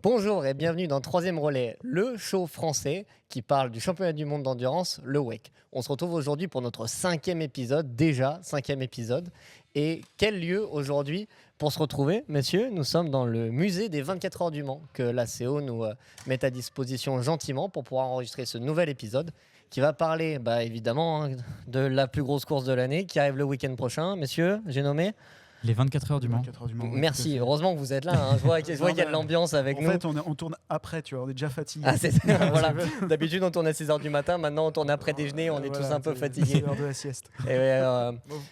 Bonjour et bienvenue dans Troisième Relais, le show français qui parle du championnat du monde d'endurance, le WEC. On se retrouve aujourd'hui pour notre 5e épisode, déjà 5e épisode. Et quel lieu aujourd'hui pour se retrouver, messieurs? Nous sommes dans le musée des 24 heures du Mans que la CO nous met à disposition gentiment pour pouvoir enregistrer ce nouvel épisode qui va parler évidemment de la plus grosse course de l'année qui arrive le week-end prochain. Messieurs, j'ai nommé les 24 heures du Mans. 24 heures du Mans, ouais, merci, heureusement que vous êtes là. Je vois qu'il y a de l'ambiance avec nous. En fait, on tourne après, tu vois, on est déjà fatigué. Voilà. D'habitude, on tourne à 6h du matin. Maintenant, on tourne après déjeuner. On est tous un peu fatigués. C'est l'heure de la sieste.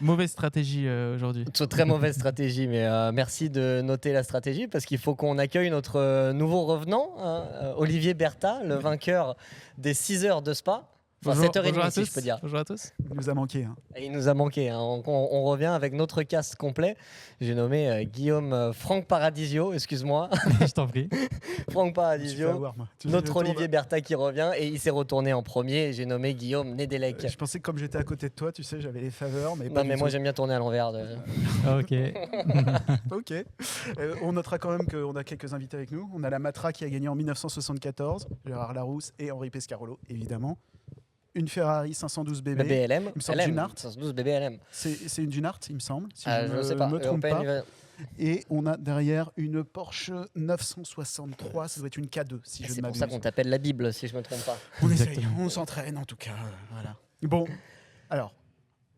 Mauvaise stratégie aujourd'hui. Très mauvaise stratégie, mais merci de noter la stratégie parce qu'il faut qu'on accueille notre nouveau revenant, Olivier Bertha, le vainqueur des 6 heures de Spa. Enfin, 7h30 si je peux dire. Bonjour à tous. Il nous a manqué. Et il nous a manqué. On revient avec notre cast complet. J'ai nommé Guillaume Franck Paradisio, excuse-moi. Je t'en prie. Franck Paradisio, notre Olivier Bertha qui revient et il s'est retourné en premier. J'ai nommé Guillaume Nedelec. Je pensais que comme j'étais à côté de toi, tu sais, j'avais les faveurs. Mais non, mais moi j'aime bien tourner à l'envers. Ok. Ok. On notera quand même qu'on a quelques invités avec nous. On a la Matra qui a gagné en 1974, Gérard Larousse et Henri Pescarolo, évidemment. Une Ferrari 512 BB. BLM. Il me semble Dunart. 512 BBLM. C'est une Dunart, il me semble. Si je ne sais pas. Me trompe pas. Et on a derrière une Porsche 963. Ça doit être une K2, si je ne m'abuse. C'est pour ça qu'on t'appelle la Bible, si je ne me trompe pas. On essaye, on s'entraîne en tout cas. Voilà. Bon, alors.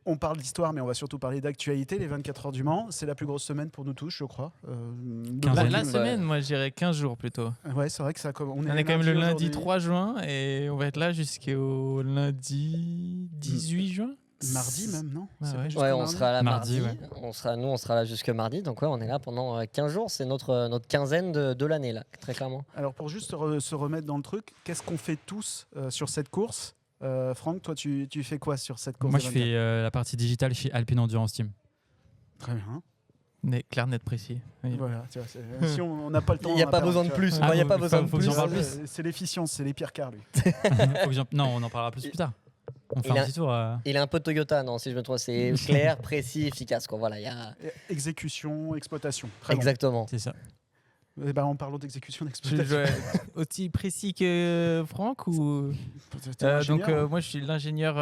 On parle d'histoire, mais on va surtout parler d'actualité. Les 24 heures du Mans, c'est la plus grosse semaine pour nous tous, je crois. La semaine, moi, je dirais 15 jours plutôt. Ouais, c'est vrai que ça on est quand même le lundi 3 juin et on va être là jusqu'au lundi 18 juin. Mardi même, non? Ouais, on sera là mardi. Ouais. On sera là jusque mardi. Donc ouais, on est là pendant 15 jours. C'est notre quinzaine de l'année, là, très clairement. Alors pour juste se remettre dans le truc, qu'est-ce qu'on fait tous sur cette course? Franck, toi, tu fais quoi sur cette course? Moi, je fais la partie digitale chez Alpine Endurance Team. Très bien. Clair, net, précis. Oui. Voilà, tu vois, si on n'a pas le temps, il n'y a pas besoin de plus. Il n'y a pas besoin de plus. C'est l'efficience, c'est les Pierre Carr, lui. Non, on en parlera plus tard. On fait un petit tour. Il a un peu de Toyota, non, si je me trompe. C'est clair, précis, efficace. Quoi. Voilà, exécution, exploitation. Très exactement. Bon. C'est ça. En parlant d'exécution, d'exploitation. Aussi précis que Franck ou donc moi je suis l'ingénieur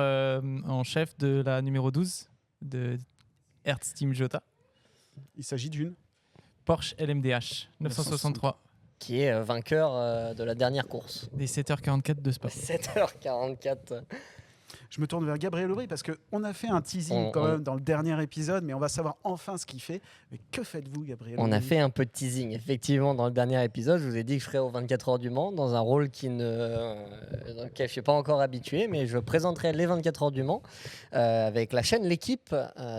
en chef de la numéro 12 de Hertz Team Jota. Il s'agit d'une Porsche LMDH 963 qui est vainqueur de la dernière course. Des 7h44 de Spa. 7h44. Je me tourne vers Gabriel Aubry parce qu'on a fait un teasing quand même dans le dernier épisode, mais on va savoir enfin ce qu'il fait. Mais que faites-vous, Gabriel Aubry? On a fait un peu de teasing. Effectivement, dans le dernier épisode, je vous ai dit que je ferais aux 24 heures du Mans dans un rôle dans lequel je ne suis pas encore habitué, mais je présenterai les 24 heures du Mans avec la chaîne L'équipe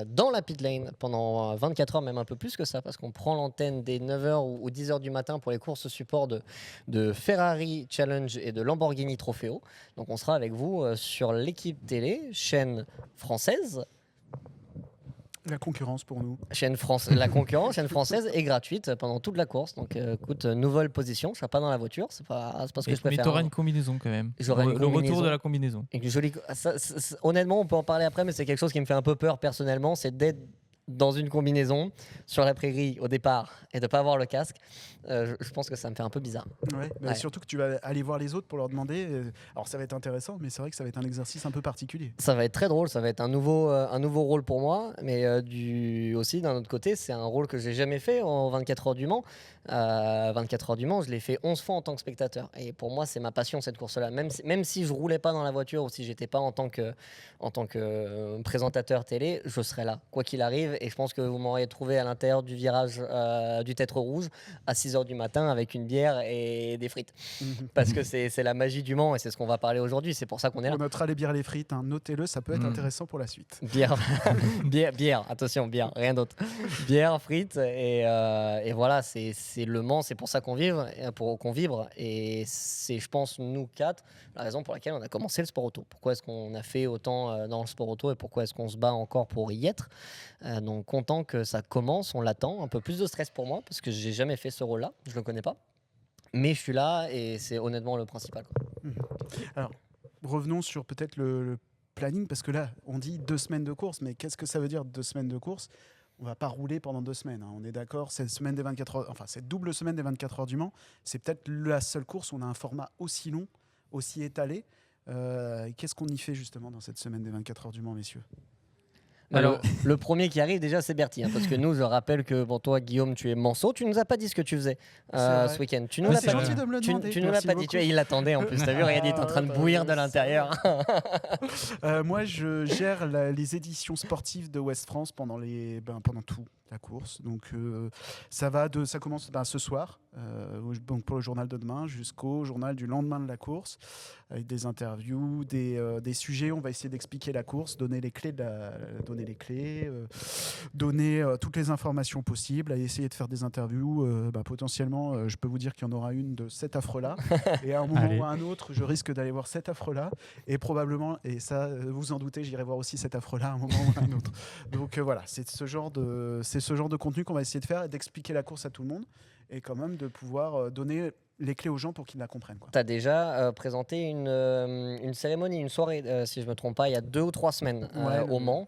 dans la pit lane pendant 24 heures, même un peu plus que ça, parce qu'on prend l'antenne dès 9h ou 10h du matin pour les courses support de Ferrari Challenge et de Lamborghini Trofeo. Donc on sera avec vous sur L'équipe télé, chaîne française. La concurrence pour nous. La concurrence, chaîne française est gratuite pendant toute la course. Donc écoute, nouvelle position. Je ne serai pas dans la voiture. C'est pas ce que je préfère. Mais tu auras une combinaison quand même. Le retour de la combinaison. Honnêtement, on peut en parler après, mais c'est quelque chose qui me fait un peu peur personnellement. C'est d'être dans une combinaison sur la prairie au départ et de ne pas avoir le casque. Je pense que ça me fait un peu bizarre. Ouais. Surtout que tu vas aller voir les autres pour leur demander. Alors ça va être intéressant, mais c'est vrai que ça va être un exercice un peu particulier. Ça va être très drôle, ça va être un nouveau rôle pour moi, mais aussi d'un autre côté, c'est un rôle que j'ai jamais fait en 24 heures du Mans. 24 heures du Mans, je l'ai fait 11 fois en tant que spectateur. Et pour moi, c'est ma passion cette course-là. Même si je roulais pas dans la voiture ou si j'étais pas en tant que présentateur télé, je serais là, quoi qu'il arrive. Et je pense que vous m'auriez trouvé à l'intérieur du virage du Tertre Rouge à 6h du matin avec une bière et des frites. Parce que c'est la magie du Mans et c'est ce qu'on va parler aujourd'hui. C'est pour ça qu'on est là. On notera les bières et les frites. Notez-le, ça peut être intéressant pour la suite. Bière, attention, bière, rien d'autre. Bière, frites et voilà, c'est Le Mans, c'est pour ça qu'on vibre. Et c'est, je pense, nous quatre, la raison pour laquelle on a commencé le sport auto. Pourquoi est-ce qu'on a fait autant dans le sport auto et pourquoi est-ce qu'on se bat encore pour y être. Donc content que ça commence, on l'attend. Un peu plus de stress pour moi parce que j'ai jamais fait ce rôle-là, je le connais pas. Mais je suis là et c'est honnêtement le principal. Alors, revenons sur peut-être le planning parce que là, on dit 2 semaines de course, mais qu'est-ce que ça veut dire 2 semaines de course? on va pas rouler pendant 2 semaines. On est d'accord. Cette double semaine des 24 heures du Mans, c'est peut-être la seule course où on a un format aussi long, aussi étalé. Qu'est-ce qu'on y fait justement dans cette semaine des 24 heures du Mans, messieurs? Alors, le premier qui arrive déjà, c'est Bertie, parce que nous, je rappelle que toi, Guillaume, tu es Manceau. Tu nous as pas dit ce que tu faisais ce week-end. Tu nous l'as pas gentil de me le demander. Tu nous l'as pas dit. Il l'attendait en plus. T'as vu, regarde, il est en train de bouillir de l'intérieur. Moi, je gère les éditions sportives de Ouest France pendant toute la course. Donc, ça commence ce soir, donc pour le journal de demain, jusqu'au journal du lendemain de la course, avec des interviews, des sujets. On va essayer d'expliquer la course, donner les clés, donner toutes les informations possibles, et essayer de faire des interviews. Potentiellement, je peux vous dire qu'il y en aura une de cet affreux-là. Et à un moment ou à un autre, je risque d'aller voir cet affreux-là. Et probablement, et ça, vous en doutez, j'irai voir aussi cet affreux-là à un moment ou à un autre. Donc voilà, c'est ce genre de contenu qu'on va essayer de faire et d'expliquer la course à tout le monde et quand même de pouvoir donner les clés aux gens pour qu'ils la comprennent. Tu as déjà présenté une cérémonie, une soirée, si je ne me trompe pas, il y a 2 ou 3 semaines au Mans.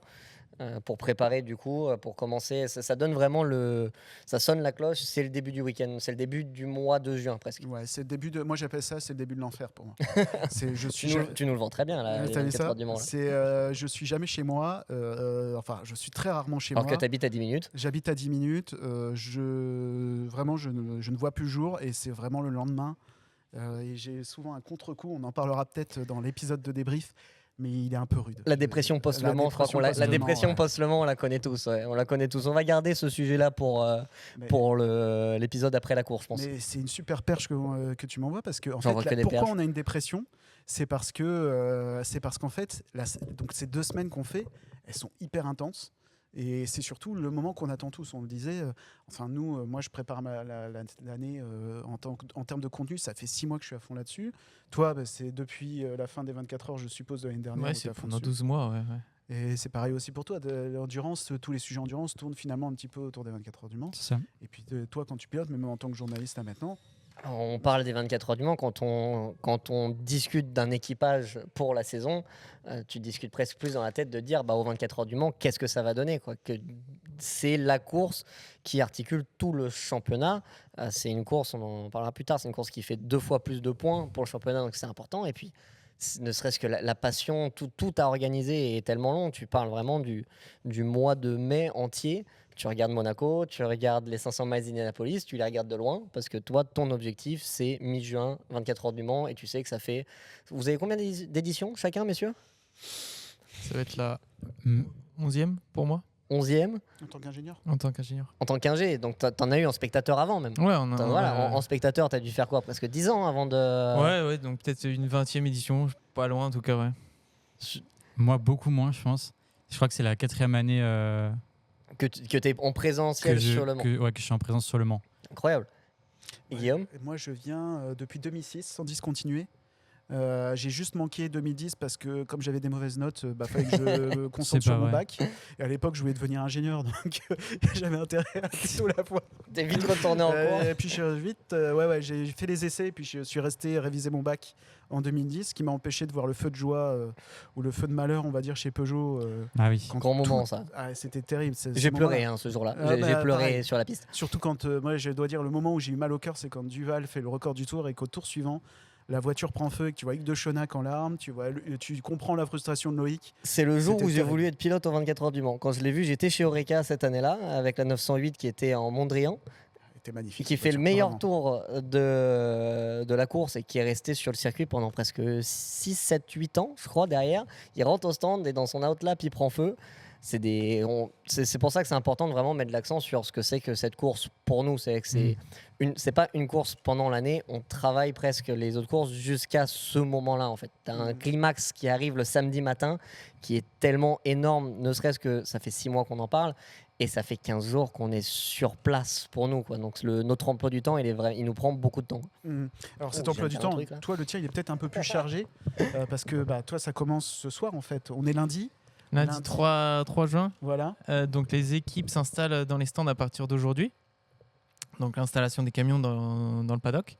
Pour préparer du coup, pour commencer, ça donne vraiment ça sonne la cloche, c'est le début du week-end, c'est le début du mois de juin presque. Ouais, c'est le début moi j'appelle ça, c'est le début de l'enfer pour moi. Tu nous le vends très bien là, les 24 heures du Mans. Je suis jamais chez moi, je suis très rarement chez moi. Alors que tu habites à 10 minutes. J'habite à 10 minutes, je ne vois plus le jour et c'est vraiment le lendemain. Et j'ai souvent un contre-coup, on en parlera peut-être dans l'épisode de débrief. Mais il est un peu rude. La dépression post-Le Mans, je crois qu'on la dépression post-Le Mans, on la connaît tous. Ouais. On la connaît tous. On va garder ce sujet-là pour l'épisode après la course, je pense. Mais c'est une super perche que tu m'envoies parce que en fait, pourquoi on a une dépression, c'est parce qu'en fait, donc ces 2 semaines qu'on fait, elles sont hyper intenses. Et c'est surtout le moment qu'on attend tous. On le disait, moi je prépare l'année en termes de contenu, ça fait 6 mois que je suis à fond là-dessus. Toi, c'est depuis la fin des 24 heures, je suppose, de l'année dernière. Ouais, c'est pendant 12 mois, ouais. Et c'est pareil aussi pour toi. L'endurance, tous les sujets endurance tournent finalement un petit peu autour des 24 heures du Mans. C'est ça. Et puis toi, quand tu pilotes, même en tant que journaliste là maintenant, on parle des 24 heures du Mans, quand on discute d'un équipage pour la saison, tu discutes presque plus dans la tête de dire aux 24 heures du Mans, qu'est-ce que ça va donner quoi. Que c'est la course qui articule tout le championnat. C'est une course, on en parlera plus tard, c'est une course qui fait 2 fois plus de points pour le championnat, donc c'est important. Et puis, ne serait-ce que la passion, tout à organiser est tellement long. Tu parles vraiment du mois de mai entier. Tu regardes Monaco, tu regardes les 500 miles d'Indianapolis, tu les regardes de loin parce que toi, ton objectif, c'est mi-juin, 24 heures du Mans, et tu sais que ça fait... Vous avez combien d'éditions chacun, messieurs? Ça va être la 11e pour moi. 11e en tant qu'ingénieur. En tant qu'ingé, donc t'en as eu en spectateur avant même. Ouais, en spectateur, t'as dû faire quoi? Presque 10 ans avant de... Ouais, donc peut-être une 20e édition, pas loin en tout cas, ouais. Moi, beaucoup moins, je pense. Je crois que c'est la 4e année... Que tu es en présentiel sur le Mans. Que je suis en présence sur le Mans. Incroyable. Et Guillaume? Moi, je viens depuis 2006 sans discontinuer. J'ai juste manqué 2010 parce que comme j'avais des mauvaises notes, fallait que je me concentre sur mon bac. Et à l'époque, je voulais devenir ingénieur, donc j'avais intérêt à tout la fois. T'es vite retourné en cours. Et puis j'ai fait les essais, et puis je suis resté réviser mon bac en 2010, ce qui m'a empêché de voir le feu de joie ou le feu de malheur, on va dire, chez Peugeot. Ah oui. Grand moment, ça. C'était terrible. J'ai pleuré ce jour-là. J'ai pleuré pareil. sur la piste. Surtout quand, moi, je dois dire, le moment où j'ai eu mal au cœur, c'est quand Duval fait le record du tour et qu'au tour suivant, la voiture prend feu et que tu vois Hugues de Chonac en larmes, tu comprends la frustration de Loïc. C'est le jour où j'ai voulu être pilote aux 24 heures du Mans. Quand je l'ai vu, j'étais chez Oreca cette année-là avec la 908 qui était en Mondrian. C'était magnifique. Qui fait le meilleur tour de la course et qui est resté sur le circuit pendant presque 6, 7, 8 ans, je crois, derrière. Il rentre au stand et dans son outlap, il prend feu. C'est pour ça que c'est important de vraiment mettre l'accent sur ce que c'est que cette course pour nous. C'est pas une course pendant l'année, on travaille presque les autres courses jusqu'à ce moment-là en fait. Tu as un climax qui arrive le samedi matin qui est tellement énorme, ne serait-ce que ça fait 6 mois qu'on en parle et ça fait 15 jours qu'on est sur place pour nous quoi. Donc notre emploi du temps il nous prend beaucoup de temps. Alors cet emploi du temps, toi le tien il est peut-être un peu plus chargé parce que toi ça commence ce soir en fait. On est lundi 3 juin. Voilà. Donc les équipes s'installent dans les stands à partir d'aujourd'hui. Donc l'installation des camions dans le paddock.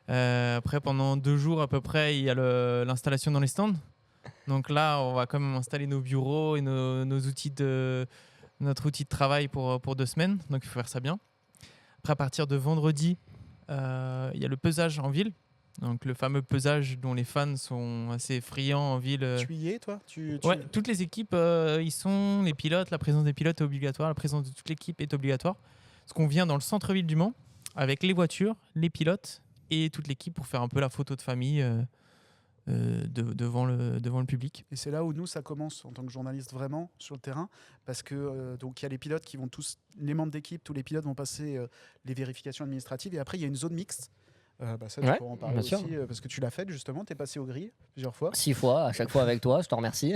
Après, pendant 2 jours à peu près, il y a l'installation dans les stands. Donc là, on va quand même installer nos bureaux et nos outils de notre outil de travail pour 2 semaines. Donc, il faut faire ça bien. Après, à partir de vendredi, il y a le pesage en ville. Donc, le fameux pesage dont les fans sont assez friands en ville. Tu y es, toi? Ouais, toutes les équipes y sont. Les pilotes, la présence des pilotes est obligatoire. La présence de toute l'équipe est obligatoire. Parce qu'on vient dans le centre-ville du Mans avec les voitures, les pilotes et toute l'équipe pour faire un peu la photo de famille devant le public. Et c'est là où nous, ça commence en tant que journaliste vraiment sur le terrain, parce que donc il y a les pilotes qui vont tous, les membres d'équipe, tous les pilotes vont passer les vérifications administratives, et après il y a une zone mixte. Ça, tu Ouais, pourras en parler bien aussi, sûr. parce que tu l'as fait justement, tu es passé au gris plusieurs fois, 6 fois, à chaque fois avec toi, je te remercie.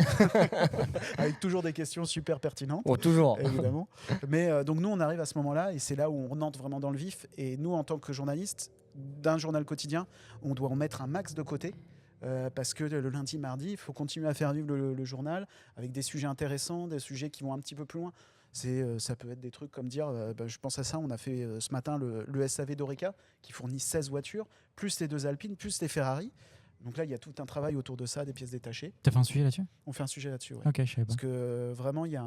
avec toujours des questions super pertinentes. Oh, toujours. Évidemment. Mais donc nous, on arrive à ce moment-là, et c'est là où on entre vraiment dans le vif. Et nous, en tant que journalistes d'un journal quotidien, on doit en mettre un max de côté. Parce que le lundi, mardi, il faut continuer à faire vivre le journal avec des sujets intéressants, des sujets qui vont un petit peu plus loin. Ça peut être des trucs comme dire, je pense à ça, on a fait ce matin le SAV d'Oreca qui fournit 16 voitures, plus les 2 Alpines, plus les Ferrari. Donc là, il y a tout un travail autour de ça, des pièces détachées. T'as fait un sujet là-dessus? On fait un sujet là-dessus, ouais. Ok, je savais pas. Parce que vraiment, il y a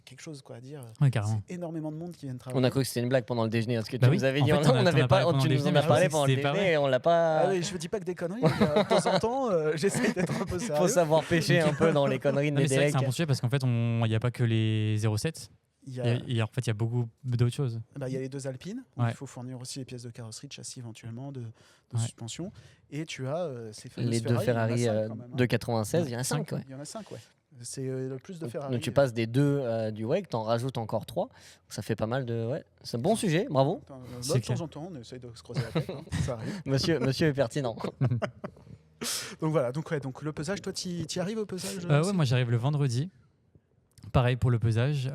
quelque chose quoi, à dire. Ouais, carrément. C'est énormément de monde qui vient travailler. On a cru que c'était une blague pendant le déjeuner. Parce que Bah tu oui. nous avais En dit, fait, on n'avait pas, pendant tu le nous en déjeuner, as mais parlé je pendant pensais le que c'était pas déjeuner et on l'a pas. Ah oui, je ne dis pas que des conneries. De temps en temps, j'essaie d'être un peu Il sérieux. faut savoir pêcher un peu dans les conneries de Non, mais c'est vrai que Médélec. c'est un bon sujet parce qu'en fait, il n'y a pas que les 07. Il y a, Et en fait, il y a beaucoup d'autres choses. il y a les 2 Alpines. Donc Ouais. il faut fournir aussi les pièces de carrosserie, de châssis éventuellement, de Ouais. suspension. Et tu as ces fameuses Les 2 Ferrari, il y en a Ferrari cinq quand même, hein. de 96, il y en a 5. Il y en a 5, ouais. C'est le plus de Ferrari. Donc tu passes des 2 du WEC, t'en rajoutes encore 3. Ça fait pas mal de. Ouais. C'est un bon sujet, bravo. De clair. temps en temps, on essaye de se creuser la tête. Ça arrive. Monsieur est pertinent. Donc voilà, donc le pesage, toi, tu y arrives au pesage Ouais, aussi moi j'arrive le vendredi. Pareil pour le pesage.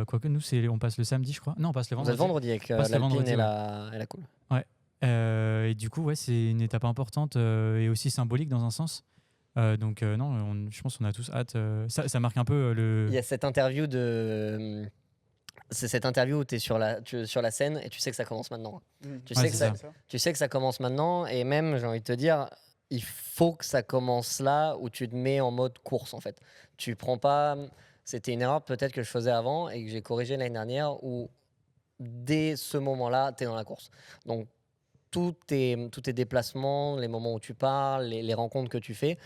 Quoique nous, on passe le samedi, je crois. Non, on passe le Vous vendredi. êtes vendredi avec Passe le l'Alpine vendredi, et ouais. la cool. Et du coup, ouais, c'est une étape importante et aussi symbolique dans un sens. Donc non, je pense qu'on a tous hâte. Ça marque un peu le. Il y a cette interview de. C'est cette interview où tu es sur la scène et tu sais que ça commence maintenant. Tu sais Ouais, que c'est ça, tu sais que ça commence maintenant et même, j'ai envie de te dire, il faut que ça commence là où tu te mets en mode course en fait. Tu prends pas. C'était une erreur peut-être que je faisais avant et que j'ai corrigé l'année dernière où dès ce moment-là, tu es dans la course. Donc tous tes déplacements, les moments où tu parles, les rencontres que tu fais,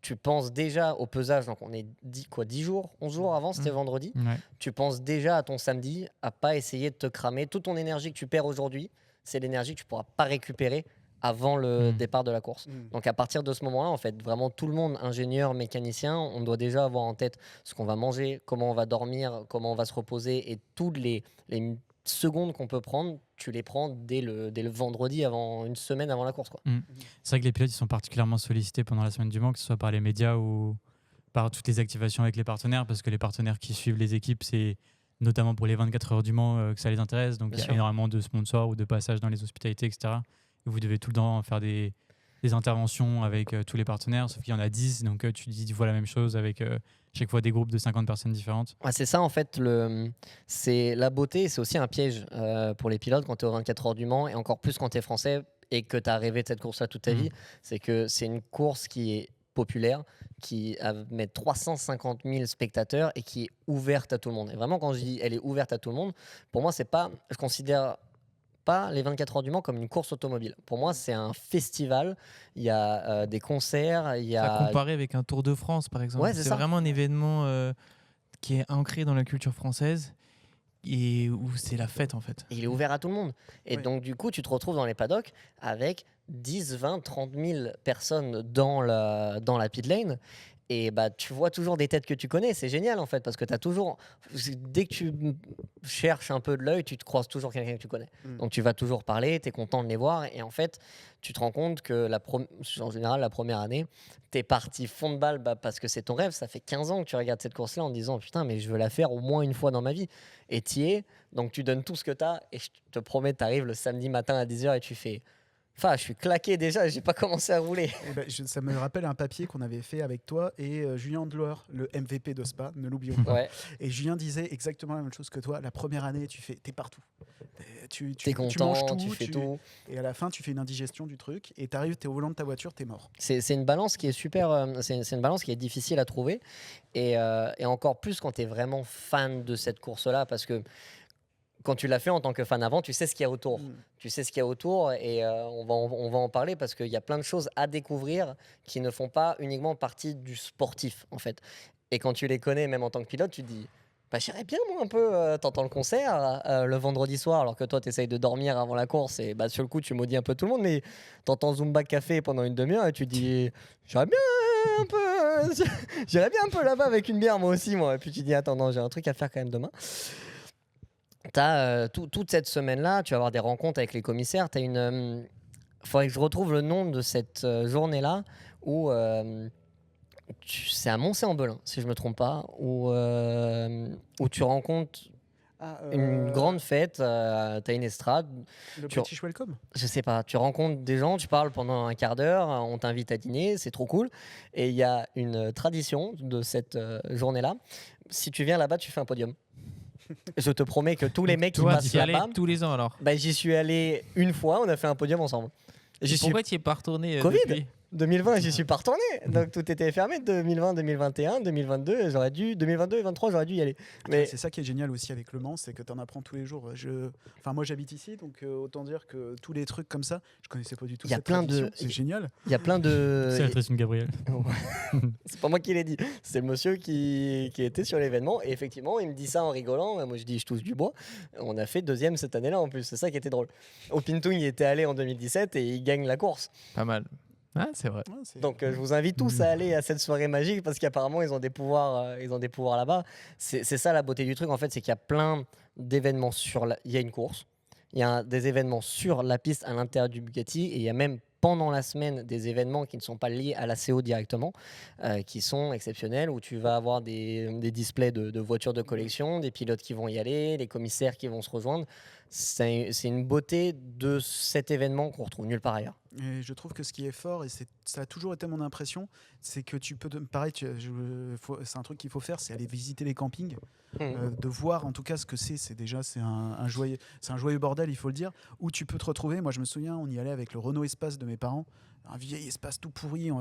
tu penses déjà au pesage. Donc on est 10 jours, 11 jours avant, c'était vendredi. Ouais. Tu penses déjà à ton samedi, à pas essayer de te cramer. Toute ton énergie que tu perds aujourd'hui, c'est l'énergie que tu pourras pas récupérer avant le départ de la course. Donc à partir de ce moment-là, en fait, vraiment tout le monde, ingénieur, mécanicien, on doit déjà avoir en tête ce qu'on va manger, comment on va dormir, comment on va se reposer et toutes les secondes qu'on peut prendre, tu les prends dès le vendredi, une semaine avant la course, quoi. C'est vrai que les pilotes ils sont particulièrement sollicités pendant la semaine du Mans, que ce soit par les médias ou par toutes les activations avec les partenaires, parce que les partenaires qui suivent les équipes, c'est notamment pour les 24 heures du Mans que ça les intéresse. Donc il y a énormément de sponsors ou de passages dans les hospitalités, etc. Et vous devez tout le temps faire des interventions avec tous les partenaires, sauf qu'il y en a 10, donc tu dis 10 fois la même chose avec chaque fois des groupes de 50 personnes différentes. Ouais, c'est ça en fait, c'est la beauté, c'est aussi un piège pour les pilotes quand tu es aux 24 heures du Mans et encore plus quand tu es français et que tu as rêvé de cette course-là toute ta vie. C'est que c'est une course qui est populaire, qui met 350 000 spectateurs et qui est ouverte à tout le monde. Et vraiment, quand je dis elle est ouverte à tout le monde, pour moi, c'est pas, je considère pas les 24 heures du Mans comme une course automobile. Pour moi, c'est un festival. Il y a des concerts, il y a. À comparer avec un Tour de France, par exemple. Ouais, c'est ça. vraiment un événement qui est ancré dans la culture française et où c'est la fête, en fait. Et il est ouvert à tout le monde. Et Oui. donc, du coup, tu te retrouves dans les paddocks avec 10, 20, 30 000 personnes dans la pit lane. Et bah, tu vois toujours des têtes que tu connais. C'est génial, en fait, parce que tu as toujours. Dès que tu cherches un peu de l'œil, tu te croises toujours quelqu'un que tu connais. Donc, tu vas toujours parler, tu es content de les voir. Et en fait, tu te rends compte que, en général, la première année, tu es parti fond de balle parce que c'est ton rêve. Ça fait 15 ans que tu regardes cette course-là en disant putain, mais je veux la faire au moins une fois dans ma vie. Et tu y es. Donc, tu donnes tout ce que tu as. Et je te promets, tu arrives le samedi matin à 10h et tu fais. Enfin, je suis claqué déjà, j'ai pas commencé à rouler. Eh ben, ça me rappelle un papier qu'on avait fait avec toi et Julien Delors, le MVP de Spa, ne l'oublions pas. Ouais. Et Julien disait exactement la même chose que toi. La première année, t'es partout. T'es content, manges tout, tu fais tout. Et à la fin, tu fais une indigestion du truc et t'es au volant de ta voiture, t'es mort. C'est une balance qui est super. C'est une balance qui est difficile à trouver. Et encore plus quand tu es vraiment fan de cette course-là. Parce que quand tu l'as fait en tant que fan avant, tu sais ce qu'il y a autour. Tu sais ce qu'il y a autour et on va en parler parce qu'il y a plein de choses à découvrir qui ne font pas uniquement partie du sportif, en fait. Et quand tu les connais, même en tant que pilote, tu te dis bah, j'irais bien, moi, un peu. T'entends le concert le vendredi soir, alors que toi, t'essayes de dormir avant la course et bah, sur le coup, tu maudis un peu tout le monde. Mais t'entends Zumba Café pendant une demi-heure et tu te dis j'irais bien un peu. J'irais bien un peu là-bas avec une bière, moi aussi, moi. Et puis tu te dis attends, non, j'ai un truc à faire quand même demain. T'as toute cette semaine-là, tu vas avoir des rencontres avec les commissaires. T'as une. Faudrait que je retrouve le nom de cette journée-là où c'est à Moncé-en-Belin, si je me trompe pas, où tu rencontres une grande fête. T'as une estrade. Le British Welcome. Je sais pas. Tu rencontres des gens, tu parles pendant un quart d'heure, on t'invite à dîner, c'est trop cool. Et il y a une tradition de cette journée-là. Si tu viens là-bas, tu fais un podium. Je te promets que tous les mecs qui passent là-bas, tous les ans alors. bah, j'y suis allé une fois, on a fait un podium ensemble. Pourquoi tu n'y es pas retourné Covid depuis 2020, j'y suis pas retourné. Donc tout était fermé. 2020, 2021, 2022, 2022 et 2023, j'aurais dû y aller. Mais c'est ça qui est génial aussi avec Le Mans, c'est que tu en apprends tous les jours. Moi, j'habite ici, donc autant dire que tous les trucs comme ça, je connaissais pas du tout. C'est génial. Il y a plein de. C'est la tradition de Gabriel. C'est pas moi qui l'ai dit. C'est le monsieur qui était sur l'événement. Et effectivement, il me dit ça en rigolant. Moi, je dis, je touche du bois. On a fait deuxième cette année-là en plus. C'est ça qui était drôle. Au Pintung, il était allé en 2017 et il gagne la course. Pas mal. Ah, c'est vrai. Donc je vous invite tous à aller à cette soirée magique parce qu'apparemment ils ont des pouvoirs là-bas. C'est ça la beauté du truc en fait, c'est qu'il y a plein d'événements il y a une course, il y a des événements sur la piste à l'intérieur du Bugatti et il y a même pendant la semaine des événements qui ne sont pas liés à la CO directement, qui sont exceptionnels, où tu vas avoir des displays de voitures de collection, des pilotes qui vont y aller, les commissaires qui vont se rejoindre. C'est une beauté de cet événement qu'on retrouve nulle part ailleurs. Et je trouve que ce qui est fort, et ça a toujours été mon impression, c'est que tu peux, pareil, c'est un truc qu'il faut faire, c'est aller visiter les campings, de voir en tout cas ce que c'est. C'est un joyeux bordel, il faut le dire, où tu peux te retrouver. Moi, je me souviens, on y allait avec le Renault Espace de mes parents, un vieil espace tout pourri,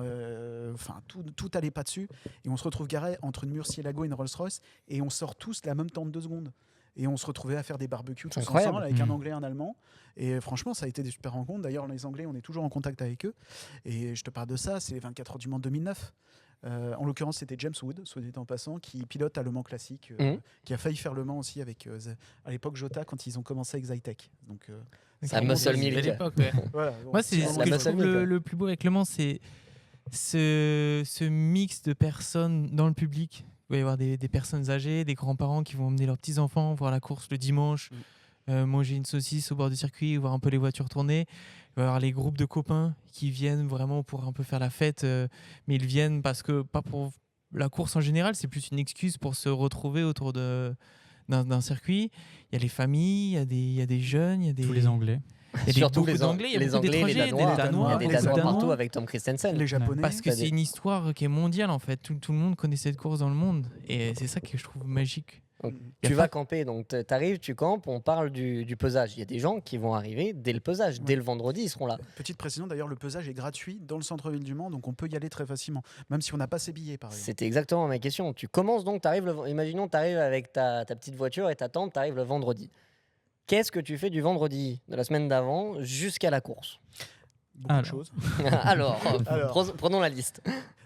tout allait pas dessus, et on se retrouve garé entre une Murcielago et une Rolls-Royce, et on sort tous la même temps de 2 secondes. Et on se retrouvait à faire des barbecues tous ensemble avec un Anglais et un Allemand. Et franchement, ça a été des super rencontres. D'ailleurs, les Anglais, on est toujours en contact avec eux. Et je te parle de ça, c'est les 24 heures du Mans 2009. En l'occurrence, c'était James Wood, soit dit en passant, qui pilote à Le Mans Classique, qui a failli faire Le Mans aussi avec, à l'époque, Jota, quand ils ont commencé avec Zytec. Donc, ça muscle milk. Voilà, moi, c'est ce que je trouve le plus beau avec Le Mans, c'est ce mix de personnes dans le public. Il va y avoir des personnes âgées, des grands-parents qui vont emmener leurs petits-enfants voir la course le dimanche, manger une saucisse au bord du circuit, voir un peu les voitures tourner. Il va y avoir les groupes de copains qui viennent vraiment pour un peu faire la fête, mais ils viennent parce que, pas pour la course en général, c'est plus une excuse pour se retrouver autour d'un circuit. Il y a les familles, il y a des jeunes, il y a des... Tous les Anglais. Il y a surtout les Anglais, il y a beaucoup Anglais, d'étrangers, les Danois, des Danois partout avec Tom Christensen. Les Japonais. Parce que c'est une histoire qui est mondiale en fait. Tout le monde connaît cette course dans le monde. Et c'est ça que je trouve magique. Donc, tu vas camper, donc tu arrives, tu campes, on parle du pesage. Il y a des gens qui vont arriver dès le pesage, dès le vendredi, ils seront là. Petite précision d'ailleurs, le pesage est gratuit dans le centre-ville du Mans, donc on peut y aller très facilement, même si on n'a pas ses billets par exemple. C'était exactement ma question. Tu commences donc, imaginons tu arrives avec ta petite voiture et ta tente, tu arrives le vendredi. Qu'est-ce que tu fais du vendredi de la semaine d'avant jusqu'à la course? Beaucoup de choses. Alors, prenons la liste.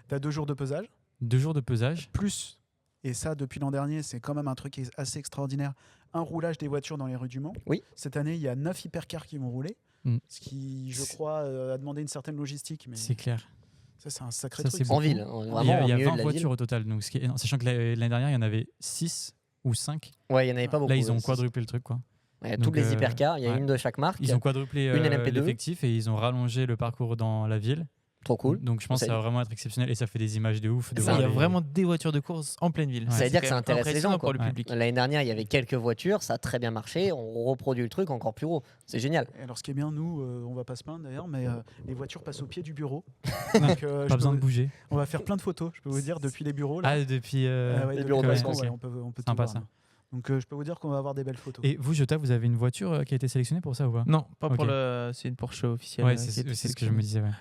Tu as 2 jours de pesage. 2 jours de pesage. Plus, et ça depuis l'an dernier, c'est quand même un truc assez extraordinaire, un roulage des voitures dans les rues du Mans. Oui. Cette année, il y a 9 hypercars qui vont rouler, ce qui, je crois, a demandé une certaine logistique. Mais c'est clair. Ça, c'est un sacré ça, truc. En ville, vraiment. Il y a 20 20 voitures au total. Donc, sachant que l'année dernière, il y en avait 6 ou 5. Ouais, il n'y en avait pas beaucoup. Là, ils ont quadruplé le truc, quoi. Ouais, toutes les hypercars, il y a une de chaque marque. Ils ont quadruplé une LMP2. l'effectif et ils ont rallongé le parcours dans la ville. Trop cool. Donc je pense que ça va vraiment être exceptionnel et ça fait des images de ouf. Il y a vraiment des voitures de course en pleine ville. Ça veut dire que ça intéresse les gens pour le public. L'année dernière, il y avait quelques voitures, ça a très bien marché. On reproduit le truc encore plus gros. C'est génial. Et alors, ce qui est bien, nous, on va pas se plaindre d'ailleurs, mais les voitures passent au pied du bureau. Donc, pas besoin de bouger. On va faire plein de photos, je peux vous dire, depuis les bureaux. Là. Ah, depuis les bureaux on okay. peut sympa tout voir, ça. Donc je peux vous dire qu'on va avoir des belles photos. Et vous, Jota, vous avez une voiture qui a été sélectionnée pour ça ou pas? Non, pas pour le. C'est une Porsche officielle. Ouais, c'est ce que je me disais. Ouais.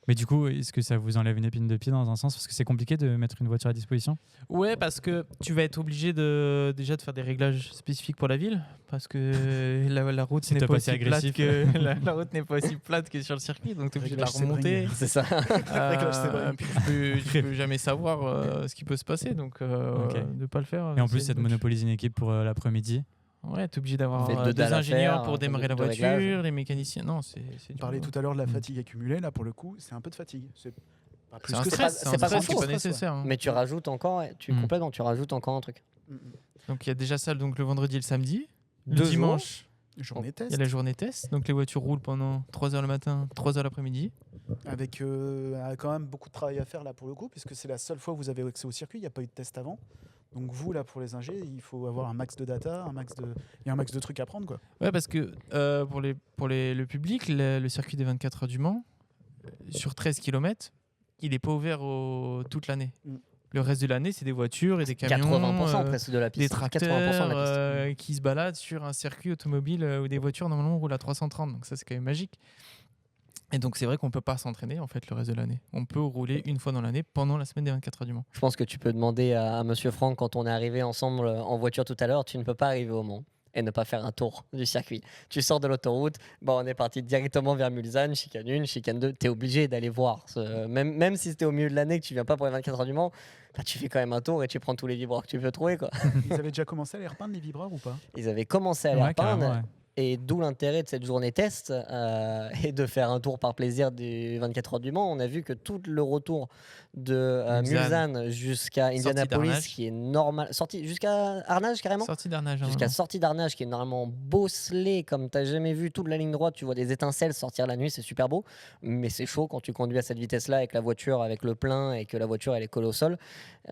Mais du coup, est-ce que ça vous enlève une épine de pied dans un sens parce que c'est compliqué de mettre une voiture à disposition? Ouais, parce que tu vas être obligé déjà de faire des réglages spécifiques pour la ville parce que la route n'est pas aussi plate que la route n'est pas aussi plate que sur le circuit, donc tu es obligé de la remonter. C'est ça. Puis tu peux jamais savoir ce qui peut se passer, donc de pas le faire. Et en plus, c'est de monopoliser une équipe pour l'après-midi. Ouais, t'es obligé d'avoir deux ingénieurs pour démarrer la voiture, les mécaniciens. Non, c'est. On parlait tout à l'heure de la fatigue accumulée. Là, pour le coup, c'est un peu de fatigue. C'est un stress, c'est pas nécessaire. Mais tu rajoutes encore, complètement, tu rajoutes encore un truc. Donc il y a déjà ça donc le vendredi et le samedi. Le dimanche, il y a la journée test. Donc les voitures roulent pendant 3 heures le matin, 3 heures l'après-midi. Avec quand même beaucoup de travail à faire là pour le coup, puisque c'est la seule fois où vous avez accès au circuit. Il n'y a pas eu de test avant. Donc vous, là, pour les ingés, il faut avoir un max de data, il y a un max de trucs à prendre, quoi. Ouais, parce que pour le public, le circuit des 24 heures du Mans, sur 13 km, il n'est pas ouvert toute l'année. Le reste de l'année, c'est des voitures et des camions, 80% presque de la piste, des tracteurs qui se baladent sur un circuit automobile où des voitures normalement roulent à 330. Donc ça, c'est quand même magique. Et donc c'est vrai qu'on peut pas s'entraîner en fait le reste de l'année. On peut rouler une fois dans l'année pendant la semaine des 24 heures du Mans. Je pense que tu peux demander à Monsieur Franck quand on est arrivé ensemble en voiture tout à l'heure, tu ne peux pas arriver au Mans et ne pas faire un tour du circuit. Tu sors de l'autoroute, on est parti directement vers Mulsanne, chicane 1, chicane 2, tu es obligé d'aller voir. Même si c'était au milieu de l'année que tu viens pas pour les 24 heures du Mans, tu fais quand même un tour et tu prends tous les vibreurs que tu peux trouver, quoi. Ils avaient déjà commencé à les repeindre les vibreurs ou pas? Ils avaient commencé à les repeindre. Ouais. Et d'où l'intérêt de cette journée test et de faire un tour par plaisir des 24 heures du Mans. On a vu que tout le retour de Mulsanne jusqu'à Indianapolis, qui est normal, sorti jusqu'à Arnage carrément. Sortie d'Arnage. Jusqu'à sortie d'Arnage, qui est normalement bosselé comme tu n'as jamais vu. Toute la ligne droite, tu vois des étincelles sortir la nuit, c'est super beau. Mais c'est chaud quand tu conduis à cette vitesse-là avec la voiture, avec le plein et que la voiture elle est collée au sol.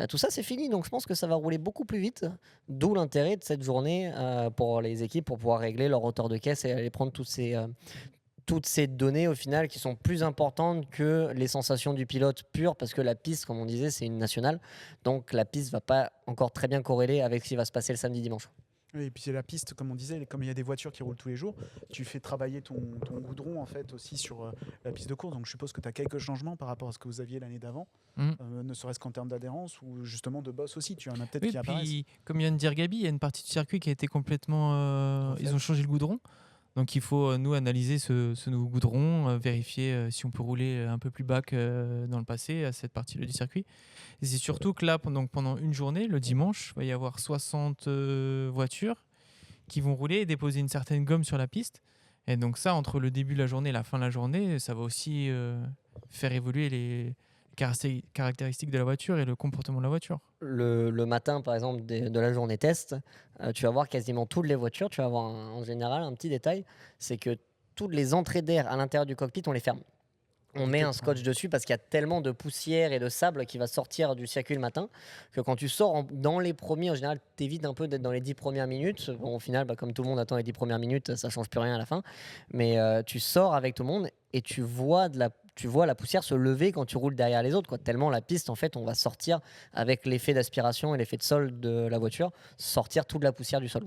Tout ça, c'est fini. Donc je pense que ça va rouler beaucoup plus vite. D'où l'intérêt de cette journée pour les équipes, pour pouvoir régler leur hauteur de caisse et aller prendre toutes ces données au final qui sont plus importantes que les sensations du pilote pur, parce que la piste, comme on disait, c'est une nationale, donc la piste va pas encore très bien corréler avec ce qui va se passer le samedi dimanche. Oui, et puis c'est la piste, comme on disait, comme il y a des voitures qui roulent tous les jours, tu fais travailler ton goudron en fait aussi sur la piste de course. Donc je suppose que tu as quelques changements par rapport à ce que vous aviez l'année d'avant, ne serait-ce qu'en termes d'adhérence ou justement de boss aussi. Tu en as peut-être qui apparaissent. Puis, comme vient de dire Gabi, il y a une partie du circuit qui a été complètement. Ils ont changé le goudron. Donc il faut nous analyser ce nouveau goudron, vérifier si on peut rouler un peu plus bas que dans le passé à cette partie-là du circuit. Et c'est surtout que là, pendant une journée, le dimanche, il va y avoir 60 voitures qui vont rouler et déposer une certaine gomme sur la piste. Et donc ça, entre le début de la journée et la fin de la journée, ça va aussi faire évoluer les caractéristiques de la voiture et le comportement de la voiture. Le matin, par exemple, de la journée test, tu vas voir quasiment toutes les voitures. Tu vas avoir en général un petit détail, c'est que toutes les entrées d'air à l'intérieur du cockpit, on les ferme. On met un scotch dessus parce qu'il y a tellement de poussière et de sable qui va sortir du circuit le matin que quand tu sors dans les premiers, en général, tu évites un peu d'être dans les 10 premières minutes. Bon, au final, comme tout le monde attend les 10 premières minutes, ça ne change plus rien à la fin. Mais tu sors avec tout le monde et tu vois la poussière se lever quand tu roules derrière les autres, quoi. Tellement la piste, en fait, on va sortir avec l'effet d'aspiration et l'effet de sol de la voiture, sortir toute la poussière du sol.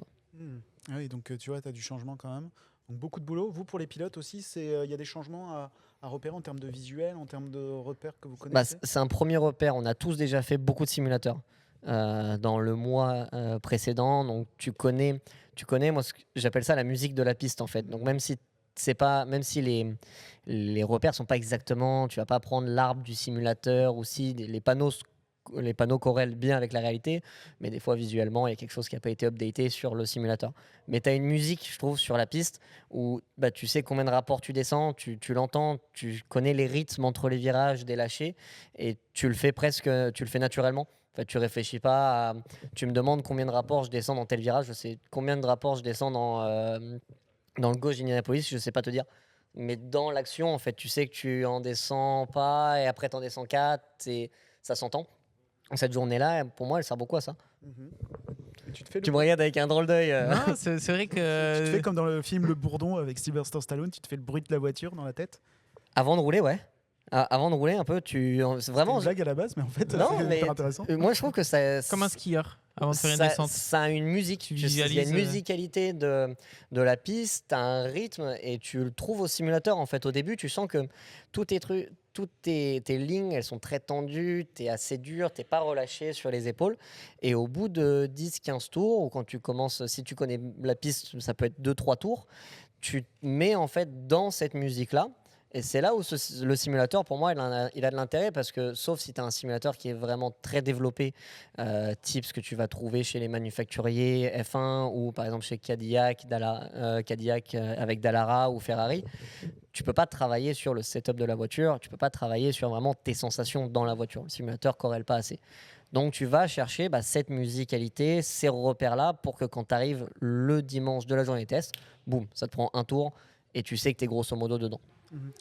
Ah oui, donc tu vois, tu as du changement quand même. Donc beaucoup de boulot. Vous, pour les pilotes aussi, il y a des changements à repérer en termes de visuel, en termes de repères que vous connaissez? C'est un premier repère. On a tous déjà fait beaucoup de simulateurs dans le mois précédent. Donc tu connais moi, j'appelle ça la musique de la piste, en fait. Donc même si les repères sont pas exactement, tu vas pas prendre l'arbre du simulateur, ou si les panneaux corrèlent bien avec la réalité, mais des fois visuellement il y a quelque chose qui n'a pas été updaté sur le simulateur. Mais tu as une musique, je trouve, sur la piste où tu sais combien de rapports tu descends, tu l'entends, tu connais les rythmes entre les virages, des lâchers, et tu le fais naturellement. En fait, tu réfléchis pas à, tu me demandes combien de rapports je descends dans tel virage, je sais combien de rapports je descends dans le gauche d'Indianapolis, je sais pas te dire. Mais dans l'action, en fait, tu sais que tu en descends pas et après tu en descends 4 et ça s'entend. Cette journée-là, pour moi, elle sert beaucoup à ça. Et Tu me regardes avec un drôle d'œil. Non, c'est vrai Tu te que. fais comme dans le film Le Bourdon avec Sylvester Stallone, tu te fais le bruit de la voiture dans la tête. Avant de rouler, ouais. Avant de rouler un peu, c'est vraiment. C'est une blague à la base, mais en fait, Non, c'est mais hyper intéressant. moi je trouve que ça. Comme un skieur avant de faire une ça, descente. ça a une musique, Tu il y a visualises, une musicalité de la piste, tu as un rythme et tu le trouves au simulateur. En fait, au début, tu sens que toutes tes lignes, elles sont très tendues, tu es assez dur, tu n'es pas relâché sur les épaules. Et au bout de 10-15 tours, ou quand tu commences, si tu connais la piste, ça peut être 2-3 tours, tu te mets en fait dans cette musique-là. Et c'est là où le simulateur, pour moi, il a de l'intérêt parce que, sauf si tu as un simulateur qui est vraiment très développé, type ce que tu vas trouver chez les manufacturiers F1 ou par exemple chez Cadillac avec Dallara ou Ferrari, tu peux pas travailler sur le setup de la voiture, tu peux pas travailler sur vraiment tes sensations dans la voiture. Le simulateur corrèle pas assez. Donc tu vas chercher cette musicalité, ces repères-là pour que quand tu arrives le dimanche de la journée test, boum, ça te prend un tour et tu sais que tu es grosso modo dedans.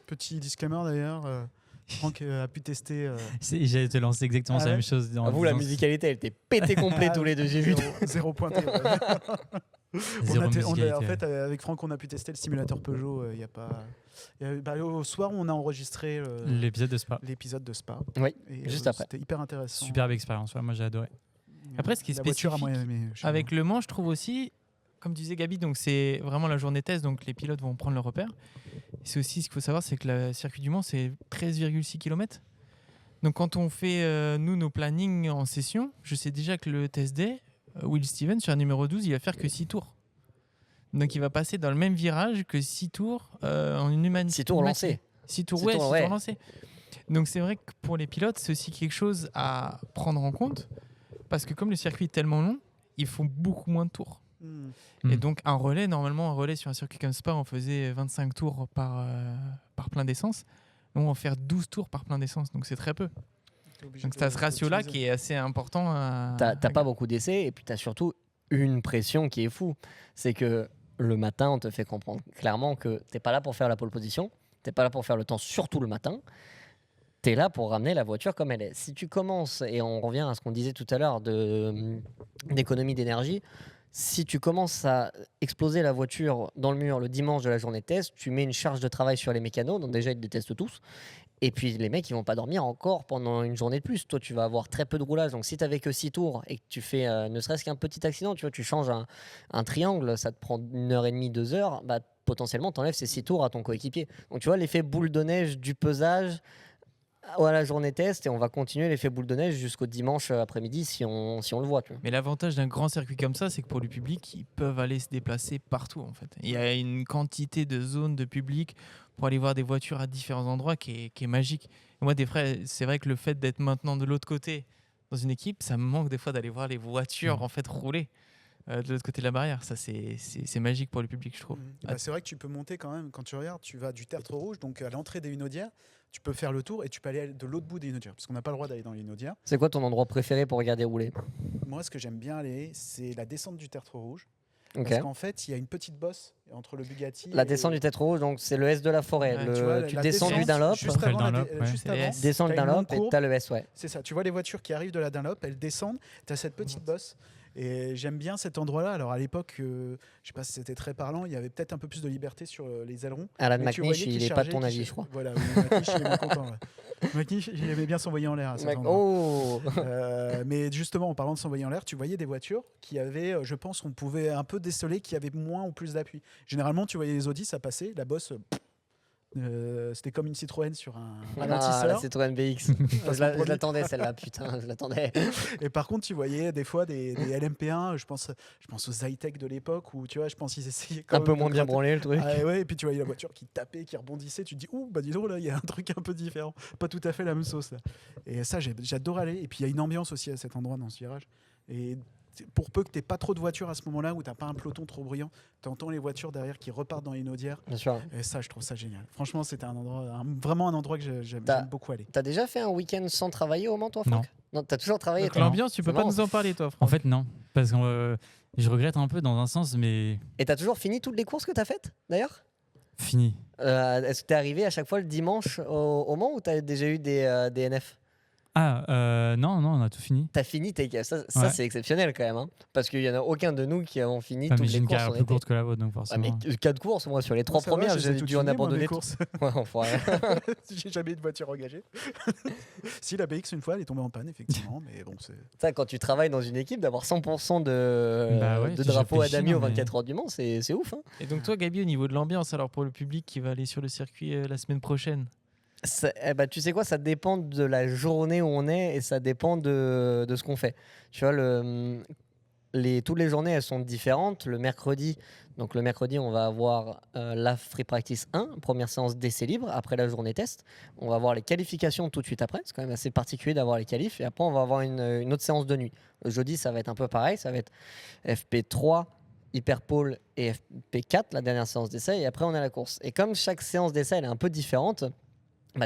Petit disclaimer d'ailleurs, Franck a pu tester. J'allais te lancer exactement la même chose. Vous, la musicalité, elle était pété complet tous les deux, j'ai vu. Zéro pointé. Zéro En musicalité. fait, avec Franck, on a pu tester le simulateur Peugeot. Il y a pas. Au soir, on a enregistré l'épisode de Spa. l'épisode de Spa. Oui, Et, juste après. C'était hyper intéressant. Superbe expérience, ouais, moi j'ai adoré. Après, ce qui est La voiture a spécifique moins aimé, chez avec moi. Le Mans, je trouve aussi, comme disait Gabi, donc c'est vraiment la journée test, donc les pilotes vont prendre leur repère. Et c'est aussi ce qu'il faut savoir, c'est que le circuit du Mans, c'est 13,6 km. Donc quand on fait, nous, nos plannings en session, je sais déjà que le test day, Will Stevens, sur un numéro 12, il va faire que 6 tours. Donc il va passer dans le même virage que 6 tours en une humanité. 6 tours lancés. 6 tours, 6 ouais, tours, 6 ouais. tours lancés. Donc c'est vrai que pour les pilotes, c'est aussi quelque chose à prendre en compte, parce que comme le circuit est tellement long, ils font beaucoup moins de tours. Et donc un relais, normalement un relais sur un circuit comme Spa, on faisait 25 tours par plein d'essence. Nous on va faire 12 tours par plein d'essence, donc c'est très peu. Donc tu as ce ratio-là qui est assez important. T'as pas beaucoup d'essais et puis tu as surtout une pression qui est fou. C'est que le matin, on te fait comprendre clairement que t'es pas là pour faire la pole position, t'es pas là pour faire le temps, surtout le matin. Tu es là pour ramener la voiture comme elle est. Si tu commences, et on revient à ce qu'on disait tout à l'heure d'économie d'énergie, si tu commences à exploser la voiture dans le mur le dimanche de la journée de test, tu mets une charge de travail sur les mécanos, donc déjà ils te détestent tous. Et puis les mecs ils vont pas dormir encore pendant une journée de plus. Toi tu vas avoir très peu de roulage. Donc si tu n'avais que 6 tours et que tu fais ne serait-ce qu'un petit accident, tu vois, tu changes un triangle, ça te prend 1h30, 2 heures, bah, potentiellement tu enlèves ces 6 tours à ton coéquipier. Donc tu vois l'effet boule de neige du pesage à la journée test, et on va continuer l'effet boule de neige jusqu'au dimanche après-midi si on le voit. Tu vois. Mais l'avantage d'un grand circuit comme ça, c'est que pour le public, ils peuvent aller se déplacer partout en fait. Il y a une quantité de zones de public pour aller voir des voitures à différents endroits qui est magique. Et moi, c'est vrai que le fait d'être maintenant de l'autre côté dans une équipe, ça me manque des fois d'aller voir les voitures en fait rouler de l'autre côté de la barrière. Ça, c'est magique pour le public, je trouve. C'est vrai que tu peux monter quand même, quand tu regardes, tu vas du Tertre Rouge, donc à l'entrée des Hunaudières, tu peux faire le tour et tu peux aller de l'autre bout des Hunaudières, parce qu'on n'a pas le droit d'aller dans les Hunaudières. C'est quoi ton endroit préféré pour regarder rouler? Moi, ce que j'aime bien aller, c'est la descente du Tertre Rouge. Okay. Parce qu'en fait, il y a une petite bosse entre le Bugatti. La descente du Tertre Rouge, donc c'est le S de la forêt. Ouais, tu descends du Dunlop. Juste avant, tu descends le Dunlop et tu as le S, ouais. C'est ça. Tu vois les voitures qui arrivent de la Dunlop, elles descendent. Tu as cette petite bosse. Et j'aime bien cet endroit-là. Alors à l'époque, je sais pas si c'était très parlant, il y avait peut-être un peu plus de liberté sur les ailerons. Alan McNish, il n'est pas de ton avis, je crois. Voilà, McNish, il est bien content. Ouais. McNish, il aimait bien s'envoyer en l'air à cet endroit. Mais justement, en parlant de s'envoyer en l'air, tu voyais des voitures qui avaient, je pense, on pouvait un peu déceler, qui avaient moins ou plus d'appui. Généralement, tu voyais les Audi, ça passait, la bosse. C'était comme une Citroën sur un ralentisseur. La Citroën BX. je l'attendais celle-là, putain, je l'attendais. Et par contre, tu voyais des fois des LMP1, je pense aux Zytec de l'époque, où tu vois, je pense qu'ils essayaient quand même. Un peu moins bien branlé le truc. Ouais, et puis tu voyais la voiture qui tapait, qui rebondissait, tu te dis, ouh, bah dis donc, là, il y a un truc un peu différent. Pas tout à fait la même sauce, là. Et ça, j'adore aller. Et puis il y a une ambiance aussi à cet endroit, dans ce virage. Et pour peu que tu n'aies pas trop de voitures à ce moment-là, où tu n'as pas un peloton trop bruyant, tu entends les voitures derrière qui repartent dans les Hunaudières. Bien sûr. Et ça, je trouve ça génial. Franchement, c'était vraiment un endroit que j'aime beaucoup aller. Tu as déjà fait un week-end sans travailler au Mans, toi, Franck? Non, tu as toujours travaillé. L'ambiance, tu peux pas nous en parler, toi, Franck. En fait, non. Parce que je regrette un peu dans un sens, mais. Et tu as toujours fini toutes les courses que tu as faites, d'ailleurs? Fini. Est-ce que tu es arrivé à chaque fois le dimanche au Mans ou tu as déjà eu des NF? Non, on a tout fini. T'as fini ça Ouais. c'est exceptionnel quand même. Hein, parce qu'il n'y en a aucun de nous qui avons fini Mais toutes j'ai les une courses. carrière plus courte que la vôtre, donc Ouais, forcément. mais 4 courses, moi, sur les 3 Ça va, premières, je les ai j'ai toutes dû en finies, moi, mes abandonner courses. Ouais, enfoiré. J'ai jamais eu de voiture engagée. Si, la BX, une fois, elle est tombée en panne, effectivement. Mais bon, c'est. Ça, quand tu travailles dans une équipe, d'avoir 100% de, Bah ouais, de tu drapeau à réfléchis, damier non, aux mais- 24 heures du Mans, c'est ouf. Hein. Et donc toi, Gabi, au niveau de l'ambiance, alors pour le public qui va aller sur le circuit la semaine prochaine, Tu sais quoi, ça dépend de la journée où on est et ça dépend de ce qu'on fait. Tu vois, toutes les journées, elles sont différentes. Le mercredi, on va avoir la Free Practice 1, première séance d'essai libre, après la journée test. On va avoir les qualifications tout de suite après. C'est quand même assez particulier d'avoir les qualifs. Et après, on va avoir une autre séance de nuit. Le jeudi, ça va être un peu pareil. Ça va être FP3, Hyperpole et FP4, la dernière séance d'essai. Et après, on a la course. Et comme chaque séance d'essai, elle est un peu différente,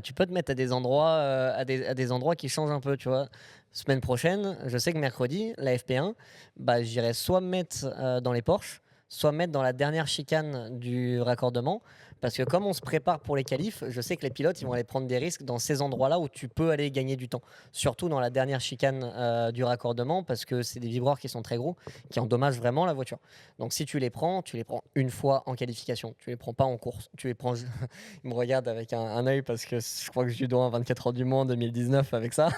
tu peux te mettre à des endroits, à des endroits qui changent un peu, tu vois. Semaine prochaine, je sais que mercredi, la FP1, j'irai soit me mettre dans les Porsche, soit me mettre dans la dernière chicane du raccordement. Parce que comme on se prépare pour les qualifs, je sais que les pilotes ils vont aller prendre des risques dans ces endroits-là où tu peux aller gagner du temps. Surtout dans la dernière chicane du raccordement, parce que c'est des vibreurs qui sont très gros, qui endommagent vraiment la voiture. Donc si tu les prends une fois en qualification. Tu les prends pas en course. Tu les prends. Il me regarde avec un œil parce que je crois que je lui dois un 24 heures du Mans 2019 avec ça.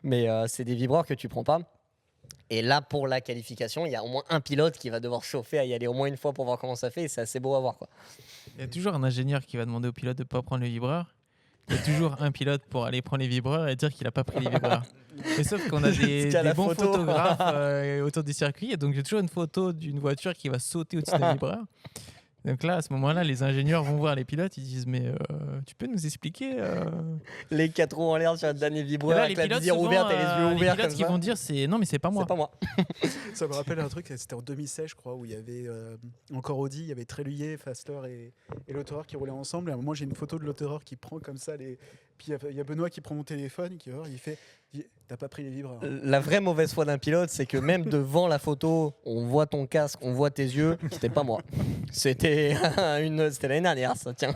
Mais c'est des vibreurs que tu prends pas. Et là, pour la qualification, il y a au moins un pilote qui va devoir chauffer à y aller au moins une fois pour voir comment ça fait. Et c'est assez beau à voir, quoi. il y a toujours un ingénieur qui va demander au pilote de ne pas prendre le vibreur. Il y a toujours un pilote pour aller prendre les vibreurs et dire qu'il n'a pas pris les vibreurs. Mais sauf qu'on a des a la bons photo. photographes autour du circuit. Et donc, j'ai toujours une photo d'une voiture qui va sauter au-dessus d'un vibreur. Donc là, à ce moment-là, les ingénieurs vont voir les pilotes. Ils disent, mais tu peux nous expliquer Les 4 roues en l'air sur le dernier Et vibreur là, avec la visière ouverte et les yeux les ouverts pilotes comme qui ça. vont dire, non, mais c'est pas moi. C'est pas moi. Ça me rappelle un truc, c'était en 2016, je crois, où il y avait encore Audi, il y avait Tréluyer, Faster et l'Autoreur qui roulaient ensemble. Et à un moment, j'ai une photo de l'Autoreur qui prend comme ça les. Puis il y a Benoît qui prend mon téléphone, il fait t'as pas pris les vibreurs. La vraie mauvaise foi d'un pilote, c'est que même devant la photo, on voit ton casque, on voit tes yeux. C'était pas moi. C'était l'année dernière, ça, tiens.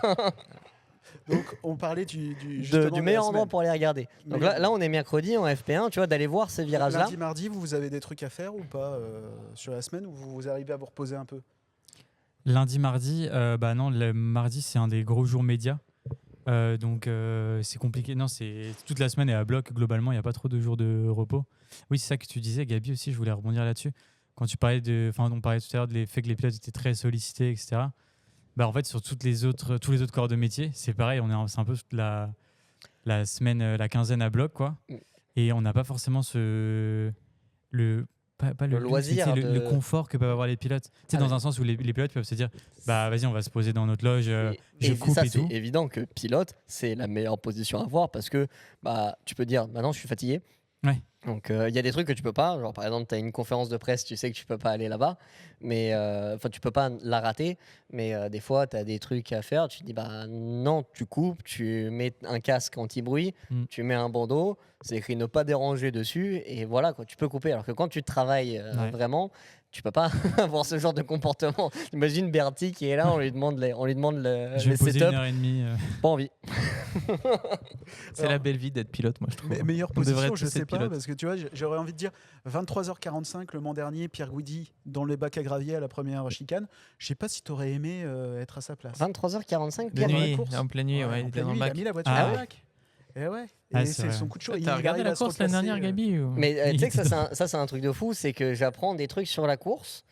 Donc, on parlait du Du meilleur endroit pour aller regarder. Donc là, on est mercredi en FP1, tu vois, d'aller voir ces virages-là. Lundi, mardi, vous avez des trucs à faire ou pas sur la semaine, ou vous arrivez à vous reposer un peu? Lundi, mardi, non, le mardi, c'est un des gros jours médias. Donc c'est compliqué. Non, c'est toute la semaine est à bloc. Globalement, il n'y a pas trop de jours de repos. Oui, c'est ça que tu disais, Gabi, aussi. Je voulais rebondir là-dessus. Quand tu parlais on parlait tout à l'heure de l'effet que les pilotes étaient très sollicités, etc. En fait, sur tous les autres corps de métier, c'est pareil. C'est un peu toute la semaine, la quinzaine à bloc, quoi. Et on n'a pas forcément pas le loisir, luxe, mais le confort que peuvent avoir les pilotes. Dans un sens où les pilotes peuvent se dire, vas-y, on va se poser dans notre loge, je coupe ça, et tout. c'est évident que pilote, c'est la meilleure position à avoir parce que tu peux dire, maintenant, je suis fatigué. Ouais. Donc, il y a des trucs que tu peux pas. Genre, par exemple, tu as une conférence de presse, tu sais que tu peux pas aller là-bas. Mais tu peux pas la rater. Mais des fois, tu as des trucs à faire. Tu te dis, non, tu coupes, tu mets un casque anti-bruit, tu mets un bandeau, c'est écrit ne pas déranger dessus. Et voilà, quoi, tu peux couper. Alors que quand tu travailles vraiment, tu peux pas avoir ce genre de comportement. Imagine Bertie qui est là, on lui demande Je vais les poser setups. 1h30. Pas envie. C'est la belle vie d'être pilote, moi, je trouve. Meilleure On devrait position, tous je sais être pas, pilote. parce que tu vois, j'aurais envie de dire 23h45 le Mans dernier, Pierre Guidi dans les bacs à gravier à la première chicane. Je sais pas si tu aurais aimé être à sa place. 23h45, De Pendant la nuit, course. en pleine nuit, ouais, il en était pleine dans le nuit, il a bac. mis la voiture Ah dans le ouais. bac. Et ouais. Ah, Et c'est c'est vrai. son coup de chaud. T'as regardé la course l'année dernière, Gabi ou... Mais tu sais que ça, c'est un truc de fou, c'est que j'apprends des trucs sur la course,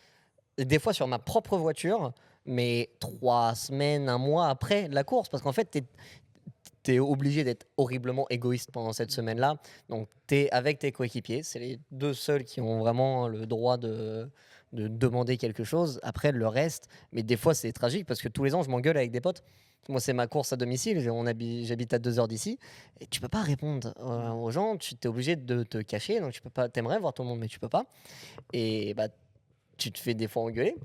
des fois sur ma propre voiture, mais 3 semaines, 1 mois après la course, parce qu'en fait, t'es obligé d'être horriblement égoïste pendant cette semaine-là. Donc, t'es avec tes coéquipiers, c'est les 2 seuls qui ont vraiment le droit de demander quelque chose. Après, le reste, mais des fois, c'est tragique parce que tous les ans, je m'engueule avec des potes. Moi, c'est ma course à domicile. J'habite à 2 heures d'ici. Et tu peux pas répondre aux gens. Tu es obligé de te cacher. Donc, tu peux pas. T'aimerais voir tout le monde, mais tu peux pas. Et tu te fais des fois engueuler.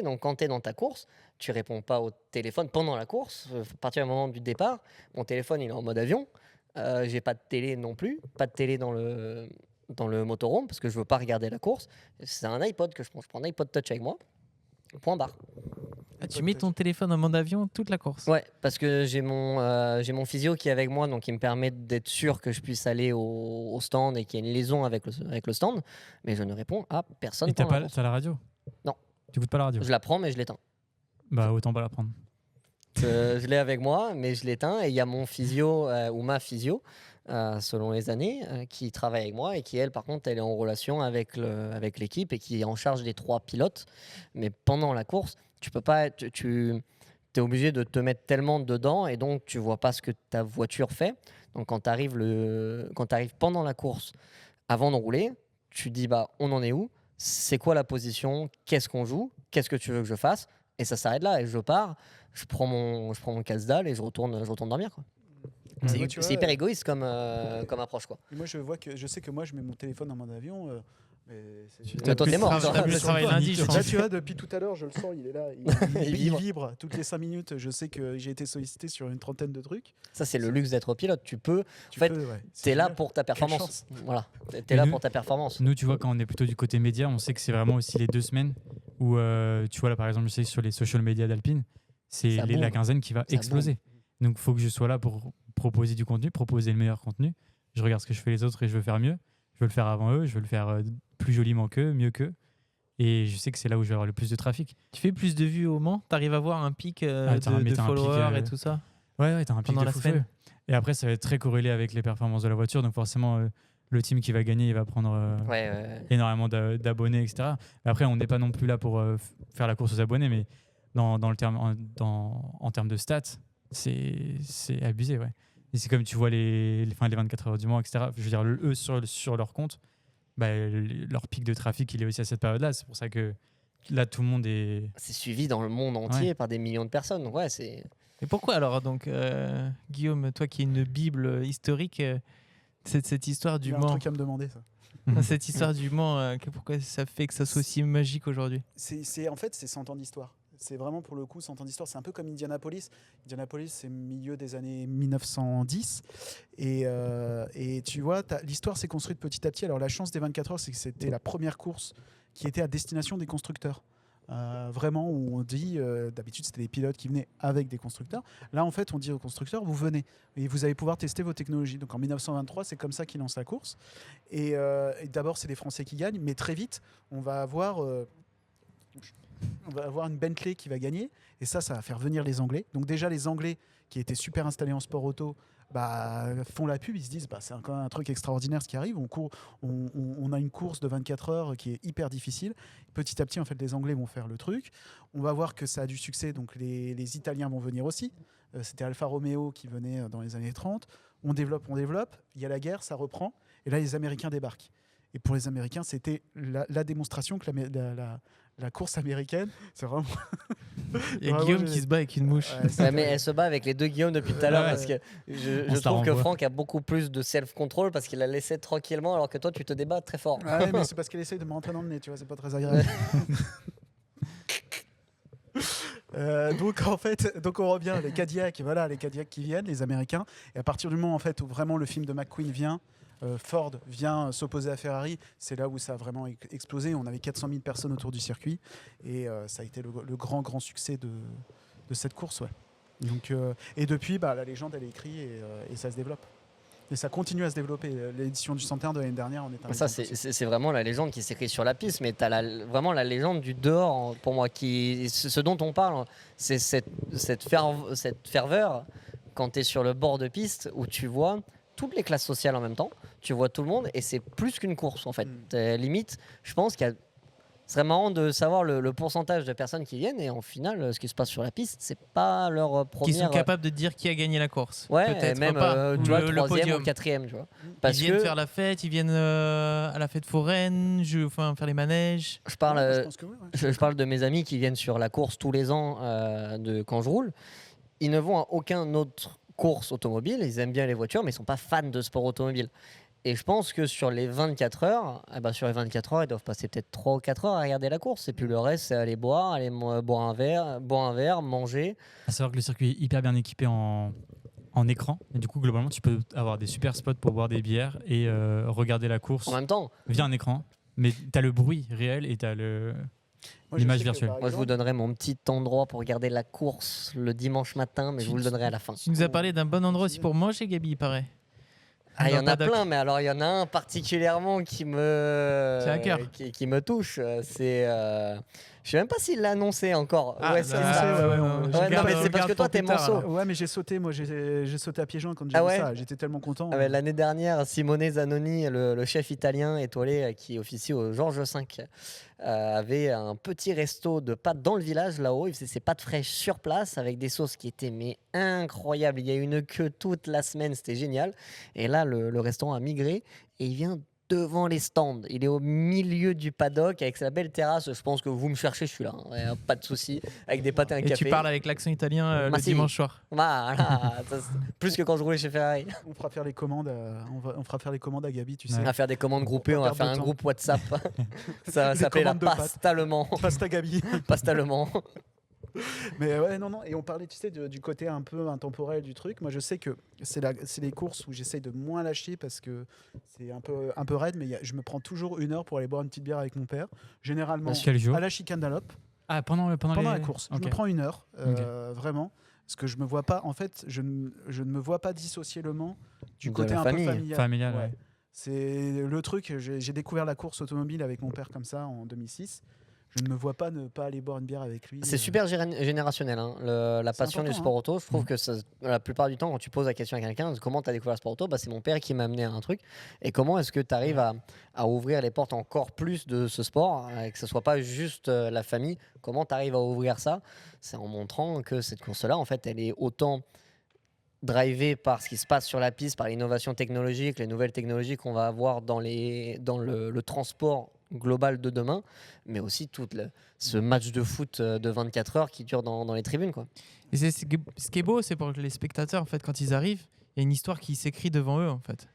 Donc, quand tu es dans ta course, tu réponds pas au téléphone pendant la course. À partir du moment du départ, mon téléphone, il est en mode avion. J'ai pas de télé non plus. Pas de télé dans le motorhome parce que je veux pas regarder la course. C'est un iPod que je prends. Je prends un iPod Touch avec moi. Point barre. Tu mets ton téléphone en mode avion toute la course. Ouais, parce que j'ai mon physio qui est avec moi, donc il me permet d'être sûr que je puisse aller au stand et qu'il y ait une liaison avec le stand. Mais je ne réponds à personne. Et pendant la course. t'as la radio? Non. Tu écoutes pas la radio? Je la prends, mais je l'éteins. Bah autant pas la prendre. Je l'ai avec moi, mais je l'éteins. Et il y a mon physio ou ma physio, selon les années, qui travaille avec moi et qui, elle, par contre, elle est en relation avec l'équipe et qui est en charge des 3 pilotes. Mais pendant la course, tu peux pas, tu es obligé de te mettre tellement dedans et donc tu vois pas ce que ta voiture fait. Donc quand tu arrives pendant la course, avant de rouler, tu dis bah on en est où? C'est quoi la position? Qu'est-ce qu'on joue? Qu'est-ce que tu veux que je fasse? Et ça s'arrête là et je pars. Je prends mon casse-dalle et je retourne dormir, quoi. C'est hyper égoïste comme approche, quoi. Moi, je sais que moi, je mets mon téléphone en mode avion. Mais toi, t'es mort. T'as plus travaillé lundi, je Là, pense. tu vois, depuis tout à l'heure, je le sens, il est là. Il vibre. Toutes les 5 minutes, je sais que j'ai été sollicité sur une trentaine de trucs. Ça, c'est le luxe d'être pilote. Tu es C'est là génial. pour ta performance. chance. Voilà. T'es là nous- pour ta performance. Nous, tu vois, quand on est plutôt du côté média, on sait que c'est vraiment aussi les 2 semaines où, tu vois, là, par exemple, je sais que sur les social media d'Alpine, c'est Ça la bombe. quinzaine qui va Ça exploser. Donc, il faut que je sois là pour proposer du contenu, proposer le meilleur contenu. Je regarde ce que je fais les autres et je veux faire mieux. Je veux le faire avant eux, je veux le faire plus joliment qu'eux, mieux qu'eux. Et je sais que c'est là où je vais avoir le plus de trafic. Tu fais plus de vues au Mans? T'arrives à voir un pic t'as un de pic, followers et tout ça? Ouais, t'as un pic Pendant de la fou semaine. feu. Et après, ça va être très corrélé avec les performances de la voiture. Donc forcément, le team qui va gagner, il va prendre Ouais. énormément d'abonnés, etc. Mais après, on n'est pas non plus là pour faire la course aux abonnés, mais en termes de stats, c'est abusé, ouais. Et c'est comme tu vois les 24 heures du Mans, etc. Je veux dire, eux, sur leur compte, bah, leur pic de trafic, il est aussi à cette période-là. C'est pour ça que là, tout le monde est... C'est suivi dans le monde entier par des millions de personnes. Donc, ouais, c'est. Et pourquoi alors, donc, Guillaume, toi qui es une bible historique, cette histoire Il du y a un Mans, truc à me demander, ça. cette histoire du Mans, pourquoi ça fait que ça soit aussi magique aujourd'hui? En fait, c'est 100 ans d'histoire. C'est vraiment pour le coup 100 ans d'histoire. C'est un peu comme Indianapolis. Indianapolis, c'est milieu des années 1910. Et tu vois, l'histoire s'est construite petit à petit. Alors la chance des 24 heures, c'est que c'était la première course qui était à destination des constructeurs. Vraiment, où on dit, d'habitude c'était les pilotes qui venaient avec des constructeurs. Là, en fait, on dit aux constructeurs, vous venez et vous allez pouvoir tester vos technologies. Donc en 1923, c'est comme ça qu'ils lancent la course. Et d'abord, c'est les Français qui gagnent, mais très vite, on va avoir une Bentley qui va gagner, et ça va faire venir les Anglais. Donc déjà, les Anglais qui étaient super installés en sport auto, font la pub, ils se disent c'est quand même un truc extraordinaire ce qui arrive, on a une course de 24 heures qui est hyper difficile. Petit à petit, en fait, les Anglais vont faire le truc. On va voir que ça a du succès, donc les Italiens vont venir aussi. C'était Alfa Romeo qui venait dans les années 30. On développe, il y a la guerre, ça reprend, et là les Américains débarquent. Et pour les Américains, c'était la démonstration que la course américaine, c'est vraiment... Il y a Guillaume qui se bat avec une mouche. Ouais, mais elle se bat avec les 2 Guillaume depuis tout à l'heure, Ouais. parce que je On se la trouve que renvoie. Franck a beaucoup plus de self-control parce qu'il a laissé tranquillement, alors que toi tu te débats très fort. Ouais, mais c'est parce qu'elle essaye de me rentrer dans le nez, tu vois, c'est pas très agréable. Donc en fait, on revient les Cadillacs qui viennent, les Américains, et à partir du moment en fait où vraiment le film de McQueen vient, Ford vient s'opposer à Ferrari, c'est là où ça a vraiment explosé. On avait 400 000 personnes autour du circuit, et ça a été le grand succès de cette course, ouais. Donc et depuis, la légende elle est écrite, et ça se développe. Et ça continue à se développer. L'édition du centenaire de l'année dernière, on est un Ça, exemple aussi. c'est vraiment la légende qui s'écrit sur la piste, mais tu as vraiment la légende du dehors, pour moi. Ce dont on parle, c'est cette ferveur quand tu es sur le bord de piste où tu vois toutes les classes sociales en même temps, tu vois tout le monde, et c'est plus qu'une course en fait. Limite, je pense qu'il y a. Ce serait marrant de savoir le pourcentage de personnes qui viennent, et en final, ce qui se passe sur la piste, c'est pas leur première. Qui sont capables de dire qui a gagné la course. Ouais, peut-être même pas. tu vois, le 3e ou podium. 4e, tu vois. Ils viennent faire la fête, ils viennent à la fête foraine, faire les manèges. Je parle, Ouais, je pense que oui, ouais. je parle de mes amis qui viennent sur la course tous les ans quand je roule. Ils ne vont à aucun autre course automobile. Ils aiment bien les voitures, mais ils sont pas fans de sport automobile. Et je pense que sur les 24 heures, ils doivent passer peut-être 3 ou 4 heures à regarder la course. Et puis le reste, c'est aller boire un verre, manger. À savoir que le circuit est hyper bien équipé en écran. Et du coup, globalement, tu peux avoir des super spots pour boire des bières et regarder la course En même temps, via un écran. Mais tu as le bruit réel et tu as Moi, L'image sais que, virtuelle. par Moi, je vous exemple, donnerai mon petit endroit pour regarder la course le dimanche matin, mais je vous le donnerai à la fin. Tu nous as parlé d'un bon endroit aussi pour manger, Gabi, il paraît. Ah, il y Dans en le a paddock. plein, mais alors il y en a un particulièrement qui me, Tient à cœur. qui me touche. C'est, je sais même pas s'il l'a annoncé encore. Ah, ouais, c'est bah, ça. ouais, Ouais, non, mais c'est parce que toi, t'es manceau. ouais, mais j'ai sauté, moi j'ai sauté à pieds joints quand j'ai Ah vu ouais ça. J'étais tellement content. Ah ouais, l'année dernière, Simone Zanoni, le chef italien étoilé qui officie au Georges V, avait un petit resto de pâtes dans le village là-haut. Il faisait ses pâtes fraîches sur place avec des sauces qui étaient mais incroyables. Il y a eu une queue toute la semaine, c'était génial. Et là, le restaurant a migré et il vient devant les stands. Il est au milieu du paddock avec sa belle terrasse. Je pense que vous me cherchez, je suis là. Ouais, pas de souci. Avec des pâtes et un Et café. tu parles avec l'accent italien le Merci. dimanche soir. Voilà. Ça, c'est plus que quand je roulais chez Ferrari. On fera faire les commandes. On fera faire les commandes à Gabi, tu sais. On va faire des commandes groupées, on va perdre faire de un temps. groupe WhatsApp. Ça va Des s'appeler la commandes de pâtes. pasta le Mans. Pasta Gabi. Pasta le Mans. Mais ouais, non. Et on parlait, tu sais, du côté un peu intemporel du truc. Moi, je sais que c'est les courses où j'essaye de moins lâcher parce que c'est un peu raide, mais je me prends toujours 1 heure pour aller boire une petite bière avec mon père. Généralement, Quel jour à la chicane d'Alop, Ah, pendant pendant les- la course. Ok. Je me prends 1 heure, vraiment. Parce que je me vois pas, en fait, je ne me vois pas dissocier le Mans du De côté la un famille. peu familial. Familial, Ouais. ouais. C'est le truc, j'ai découvert la course automobile avec mon père comme ça en 2006. Je ne me vois pas ne pas aller boire une bière avec lui. C'est super générationnel, hein, la C'est passion du important, sport auto. Je trouve Mhm. que la plupart du temps, quand tu poses la question à quelqu'un, comment tu as découvert le sport auto, bah, c'est mon père qui m'a amené à un truc. Et comment est-ce que tu arrives à ouvrir les portes encore plus de ce sport, que ce soit pas juste la famille. Comment tu arrives à ouvrir ça? C'est en montrant que cette course-là, en fait, elle est autant drivée par ce qui se passe sur la piste, par l'innovation technologique, les nouvelles technologies qu'on va avoir dans le transport global de demain, mais aussi ce match de foot de 24 heures qui dure dans les tribunes, quoi. Et ce qui est beau, c'est pour les spectateurs, en fait, quand ils arrivent, il y a une histoire qui s'écrit devant eux, en fait.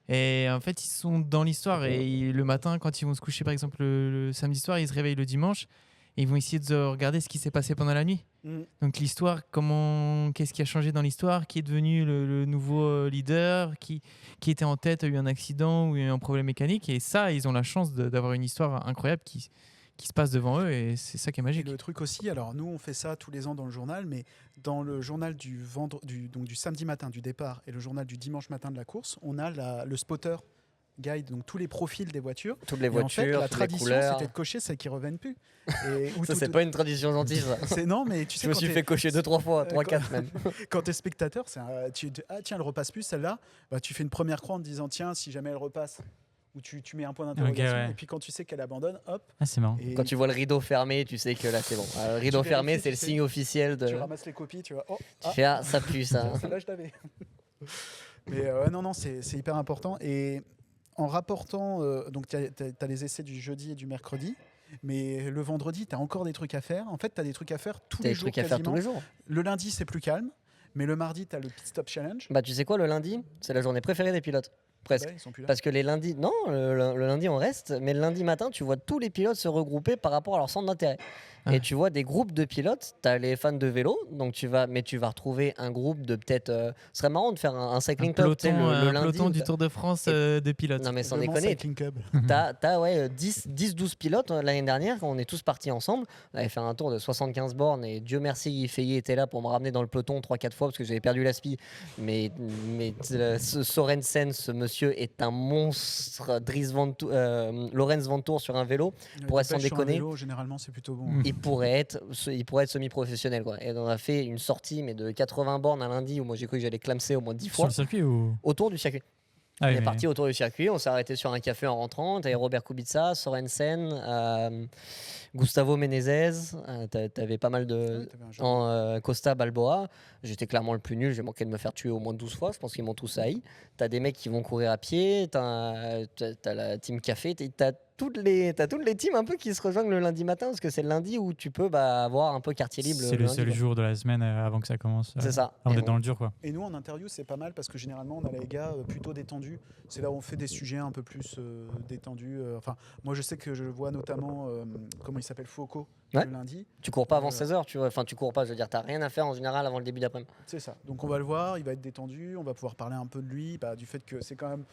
Et en fait, ils sont dans l'histoire. Et le matin, quand ils vont se coucher, par exemple, le samedi soir, ils se réveillent le dimanche et ils vont essayer de regarder ce qui s'est passé pendant la nuit. Mm. Donc l'histoire, qu'est-ce qui a changé dans l'histoire, qui est devenu le nouveau leader, qui était en tête, a eu un accident ou a eu un problème mécanique. Et ça, ils ont la chance d'avoir une histoire incroyable qui se passe devant eux et c'est ça qui est Et magique. le truc aussi, alors nous on fait ça tous les ans dans le journal, mais dans le journal du samedi matin du départ et le journal du dimanche matin de la course, on a le spotter guide, donc tous les profils des voitures. Toutes les Et en fait, voitures, la toutes les tradition, couleurs. c'était de cocher celles qui reviennent plus. Et, ou Ça, tout- c'est pas une tradition gentille, ça. Non, mais tu sais, Je me quand suis t'es- fait cocher 2-3 fois, 3-4 même. quand t'es spectateur, tiens, elle repasse plus celle-là. Bah, tu fais une première croix en te disant tiens, si jamais elle repasse, ou tu mets un point d'interrogation. Ok, ouais. Et puis quand tu sais qu'elle abandonne, hop. Ah, c'est marrant. Et Quand tu vois le rideau fermé, tu sais que là c'est bon. Le rideau Tu fermé, vérifies, c'est le tu sais. signe officiel de. tu ramasses les copies, tu vois. Oh, Tu fais, ah, ça pue ça. celle-là, je l'avais. Mais non, c'est hyper important. Et en rapportant, donc tu as les essais du jeudi et du mercredi, mais le vendredi, tu as encore des trucs à faire. En fait, tu as des trucs à faire tous T'as les des jours. trucs à faire quasiment. tous les jours. Le lundi, c'est plus calme, mais le mardi, tu as le Pit Stop Challenge. Bah, tu sais quoi, le lundi, c'est la journée préférée des pilotes. Presque. Ouais, ils sont plus là. Parce que les lundis, non, le lundi on reste, mais le lundi matin, tu vois tous les pilotes se regrouper par rapport à leur centre d'intérêt. Ouais. Et tu vois des groupes de pilotes, tu as les fans de vélo, donc tu vas retrouver un groupe de peut-être. Ce serait marrant de faire un cycling Un club tu sais, peloton, le un lundi. peloton où du t'as- Tour de France de pilotes. Non, mais sans Le Mans déconner, Cycling Club. T'as ouais, 10-12 pilotes l'année dernière, quand on est tous partis ensemble. On avait fait un tour de 75 bornes et Dieu merci, Guy Fayet était là pour me ramener dans le peloton 3-4 fois parce que j'avais perdu la spi. Mais ce Sorensen, ce monsieur est un monstre. Lorenz Vantour sur un vélo, pour être sans Dépêche sur un déconner. vélo, généralement, c'est plutôt bon. il pourrait être semi-professionnel, quoi. Et on a fait une sortie mais de 80 bornes un lundi où moi j'ai cru que j'allais clamser au moins 10 Sur fois le circuit ou autour du circuit. Ah, oui, On est mais- parti autour du circuit, on s'est arrêté sur un café en rentrant. T'avais Robert Kubica, Sorensen, Gustavo Menezes, t'avais pas mal de. Ouais, t'avais un genre Costa, Balboa. J'étais clairement le plus nul, j'ai manqué de me faire tuer au moins 12 fois, je pense qu'ils m'ont tous haï. T'as des mecs qui vont courir à pied, t'as la team café, t'as toutes les teams un peu qui se rejoignent le lundi matin, parce que c'est le lundi où tu peux avoir un peu quartier libre. c'est le lundi, seul quoi. jour de la semaine avant que ça commence. C'est ça. Avant Et d'être bon. dans le dur, quoi. Et nous, en interview, c'est pas mal parce que généralement, on a les gars plutôt détendus. C'est là où on fait des sujets un peu plus détendus. Enfin, moi, je sais que je vois notamment, comment il s'appelle, Foucault, Ouais. le lundi. Tu cours pas avant Euh, 16h, tu vois. Enfin, tu cours pas, je veux dire, t'as rien à faire en général avant le début d'après-midi. C'est ça. Donc, on va le voir, il va être détendu. On va pouvoir parler un peu de lui, du fait que c'est quand même,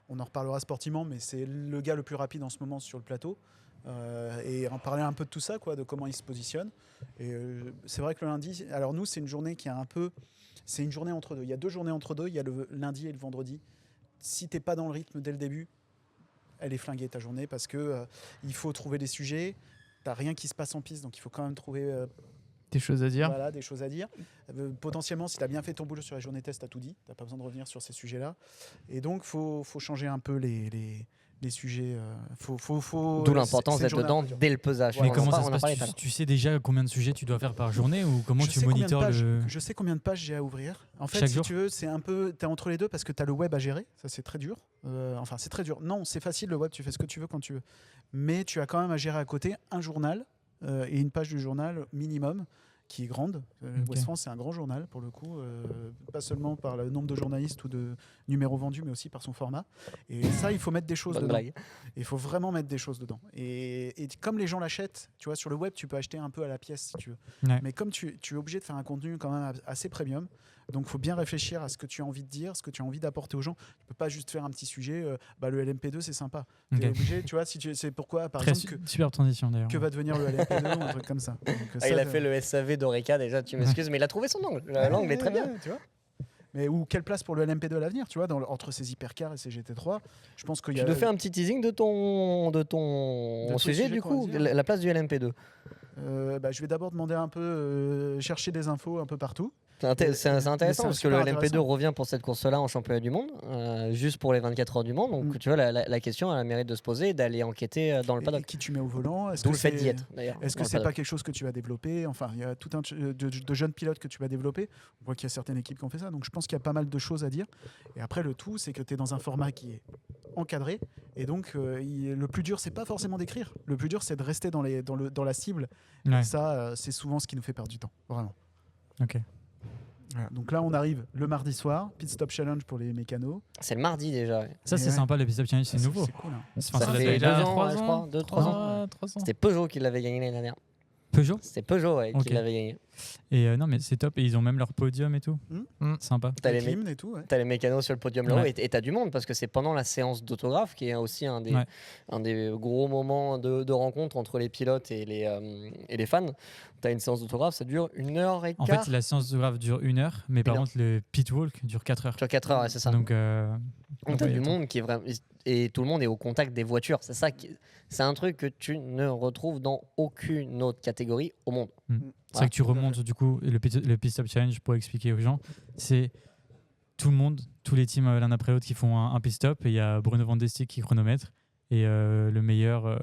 on en reparlera sportivement, mais c'est le gars le plus rapide en ce moment sur le plateau. et en parler un peu de tout ça, quoi, de comment ils se positionnent. Et c'est vrai que le lundi, alors nous, c'est une journée qui est un peu, c'est une journée entre deux. Il y a 2 journées entre deux. Il y a le lundi et le vendredi. Si t'es pas dans le rythme dès le début, elle est flinguée ta journée parce que il faut trouver des sujets. T'as rien qui se passe en piste, donc il faut quand même trouver des choses à dire. Voilà, des choses à dire. Potentiellement, si tu as bien fait ton boulot sur la journée test, tu as tout dit. Tu n'as pas besoin de revenir sur ces sujets-là. Et donc, il faut changer un peu les sujets. D'où l'importance d'être dedans dès le pesage. Mais comment ça se passe, tu sais déjà combien de sujets tu dois faire par journée ou comment tu monitores Je sais combien de pages j'ai à ouvrir. En fait, si tu veux, c'est un peu. Tu es entre les deux parce que tu as le web à gérer. Ça, c'est très dur. Enfin, c'est très dur. Non, c'est facile le web. Tu fais ce que tu veux quand tu veux. Mais tu as quand même à gérer à côté un journal et une page du journal minimum qui est grande. Ouest France, c'est un grand journal pour le coup, pas seulement par le nombre de journalistes ou de numéros vendus, mais aussi par son format. Et ça, il faut mettre des choses dedans. Il faut vraiment mettre des choses dedans. Et comme les gens l'achètent, tu vois, sur le web, tu peux acheter un peu à la pièce si tu veux. Ouais. Mais comme tu es obligé de faire un contenu quand même assez premium, donc il faut bien réfléchir à ce que tu as envie de dire, ce que tu as envie d'apporter aux gens. Tu peux pas juste faire un petit sujet, le LMP2 c'est sympa. Tu es obligé, tu vois, c'est pourquoi par exemple super transition d'ailleurs. Que va devenir le LMP2 ou un truc comme ça. Donc, il a fait le SAV d'Oreca déjà, tu m'excuses, mais il a trouvé son angle. L'angle est très bien. Tu vois. Mais quelle place pour le LMP2 à l'avenir, tu vois, entre ces hypercars et ces GT3. Je pense qu'il y a. Tu nous fais un petit teasing de ton sujet du coup, la place du LMP2. Je vais d'abord demander un peu, chercher des infos un peu partout. C'est intéressant parce que le LMP2 revient pour cette course-là en championnat du monde, juste pour les 24 heures du Mans. Donc tu vois, la question a le mérite de se poser et d'aller enquêter dans le paddock. Et qui tu mets au volant? D'où le fait d'y être d'ailleurs. Est-ce que c'est pas quelque chose que tu vas développer? Enfin, il y a tout un de jeunes pilotes que tu vas développer. On voit qu'il y a certaines équipes qui ont fait ça. Donc je pense qu'il y a pas mal de choses à dire. Et après, le tout, c'est que tu es dans un format qui est encadré. Et donc, le plus dur, c'est pas forcément d'écrire. Le plus dur, c'est de rester dans la cible. Ouais. Et ça, c'est souvent ce qui nous fait perdre du temps. Vraiment. Ok. Voilà. Donc là, on arrive le mardi soir, Pit Stop Challenge pour les mécanos. C'est le mardi déjà. Ouais. Ça, c'est sympa, le Pit Stop Challenge, c'est nouveau. C'est cool. Hein. Ça fait 2 ans, je crois. 2-3 ans. C'était Peugeot qui l'avait gagné l'année dernière. Peugeot ? C'était Peugeot qui l'avait gagné. Et non, mais c'est top. Et ils ont même leur podium et tout. Sympa. T'as les mécanos sur le podium là-haut et t'as du monde parce que c'est pendant la séance d'autographe qui est aussi un des gros moments de rencontre entre les pilotes et les fans. T'as une séance d'autographe, ça dure 1h15. En fait, la séance d'autographe dure 1 heure, mais par contre, le pit walk dure 4 heures. Sur 4 heures, c'est ça. Donc, t'as du monde qui est vraiment. Et tout le monde est au contact des voitures. C'est ça c'est un truc que tu ne retrouves dans aucune autre catégorie au monde. C'est vrai que tu remontes du coup le Pit Stop Challenge pour expliquer aux gens. C'est tout le monde, tous les teams l'un après l'autre qui font un pit stop et il y a Bruno Van Destick qui chronomètre et le meilleur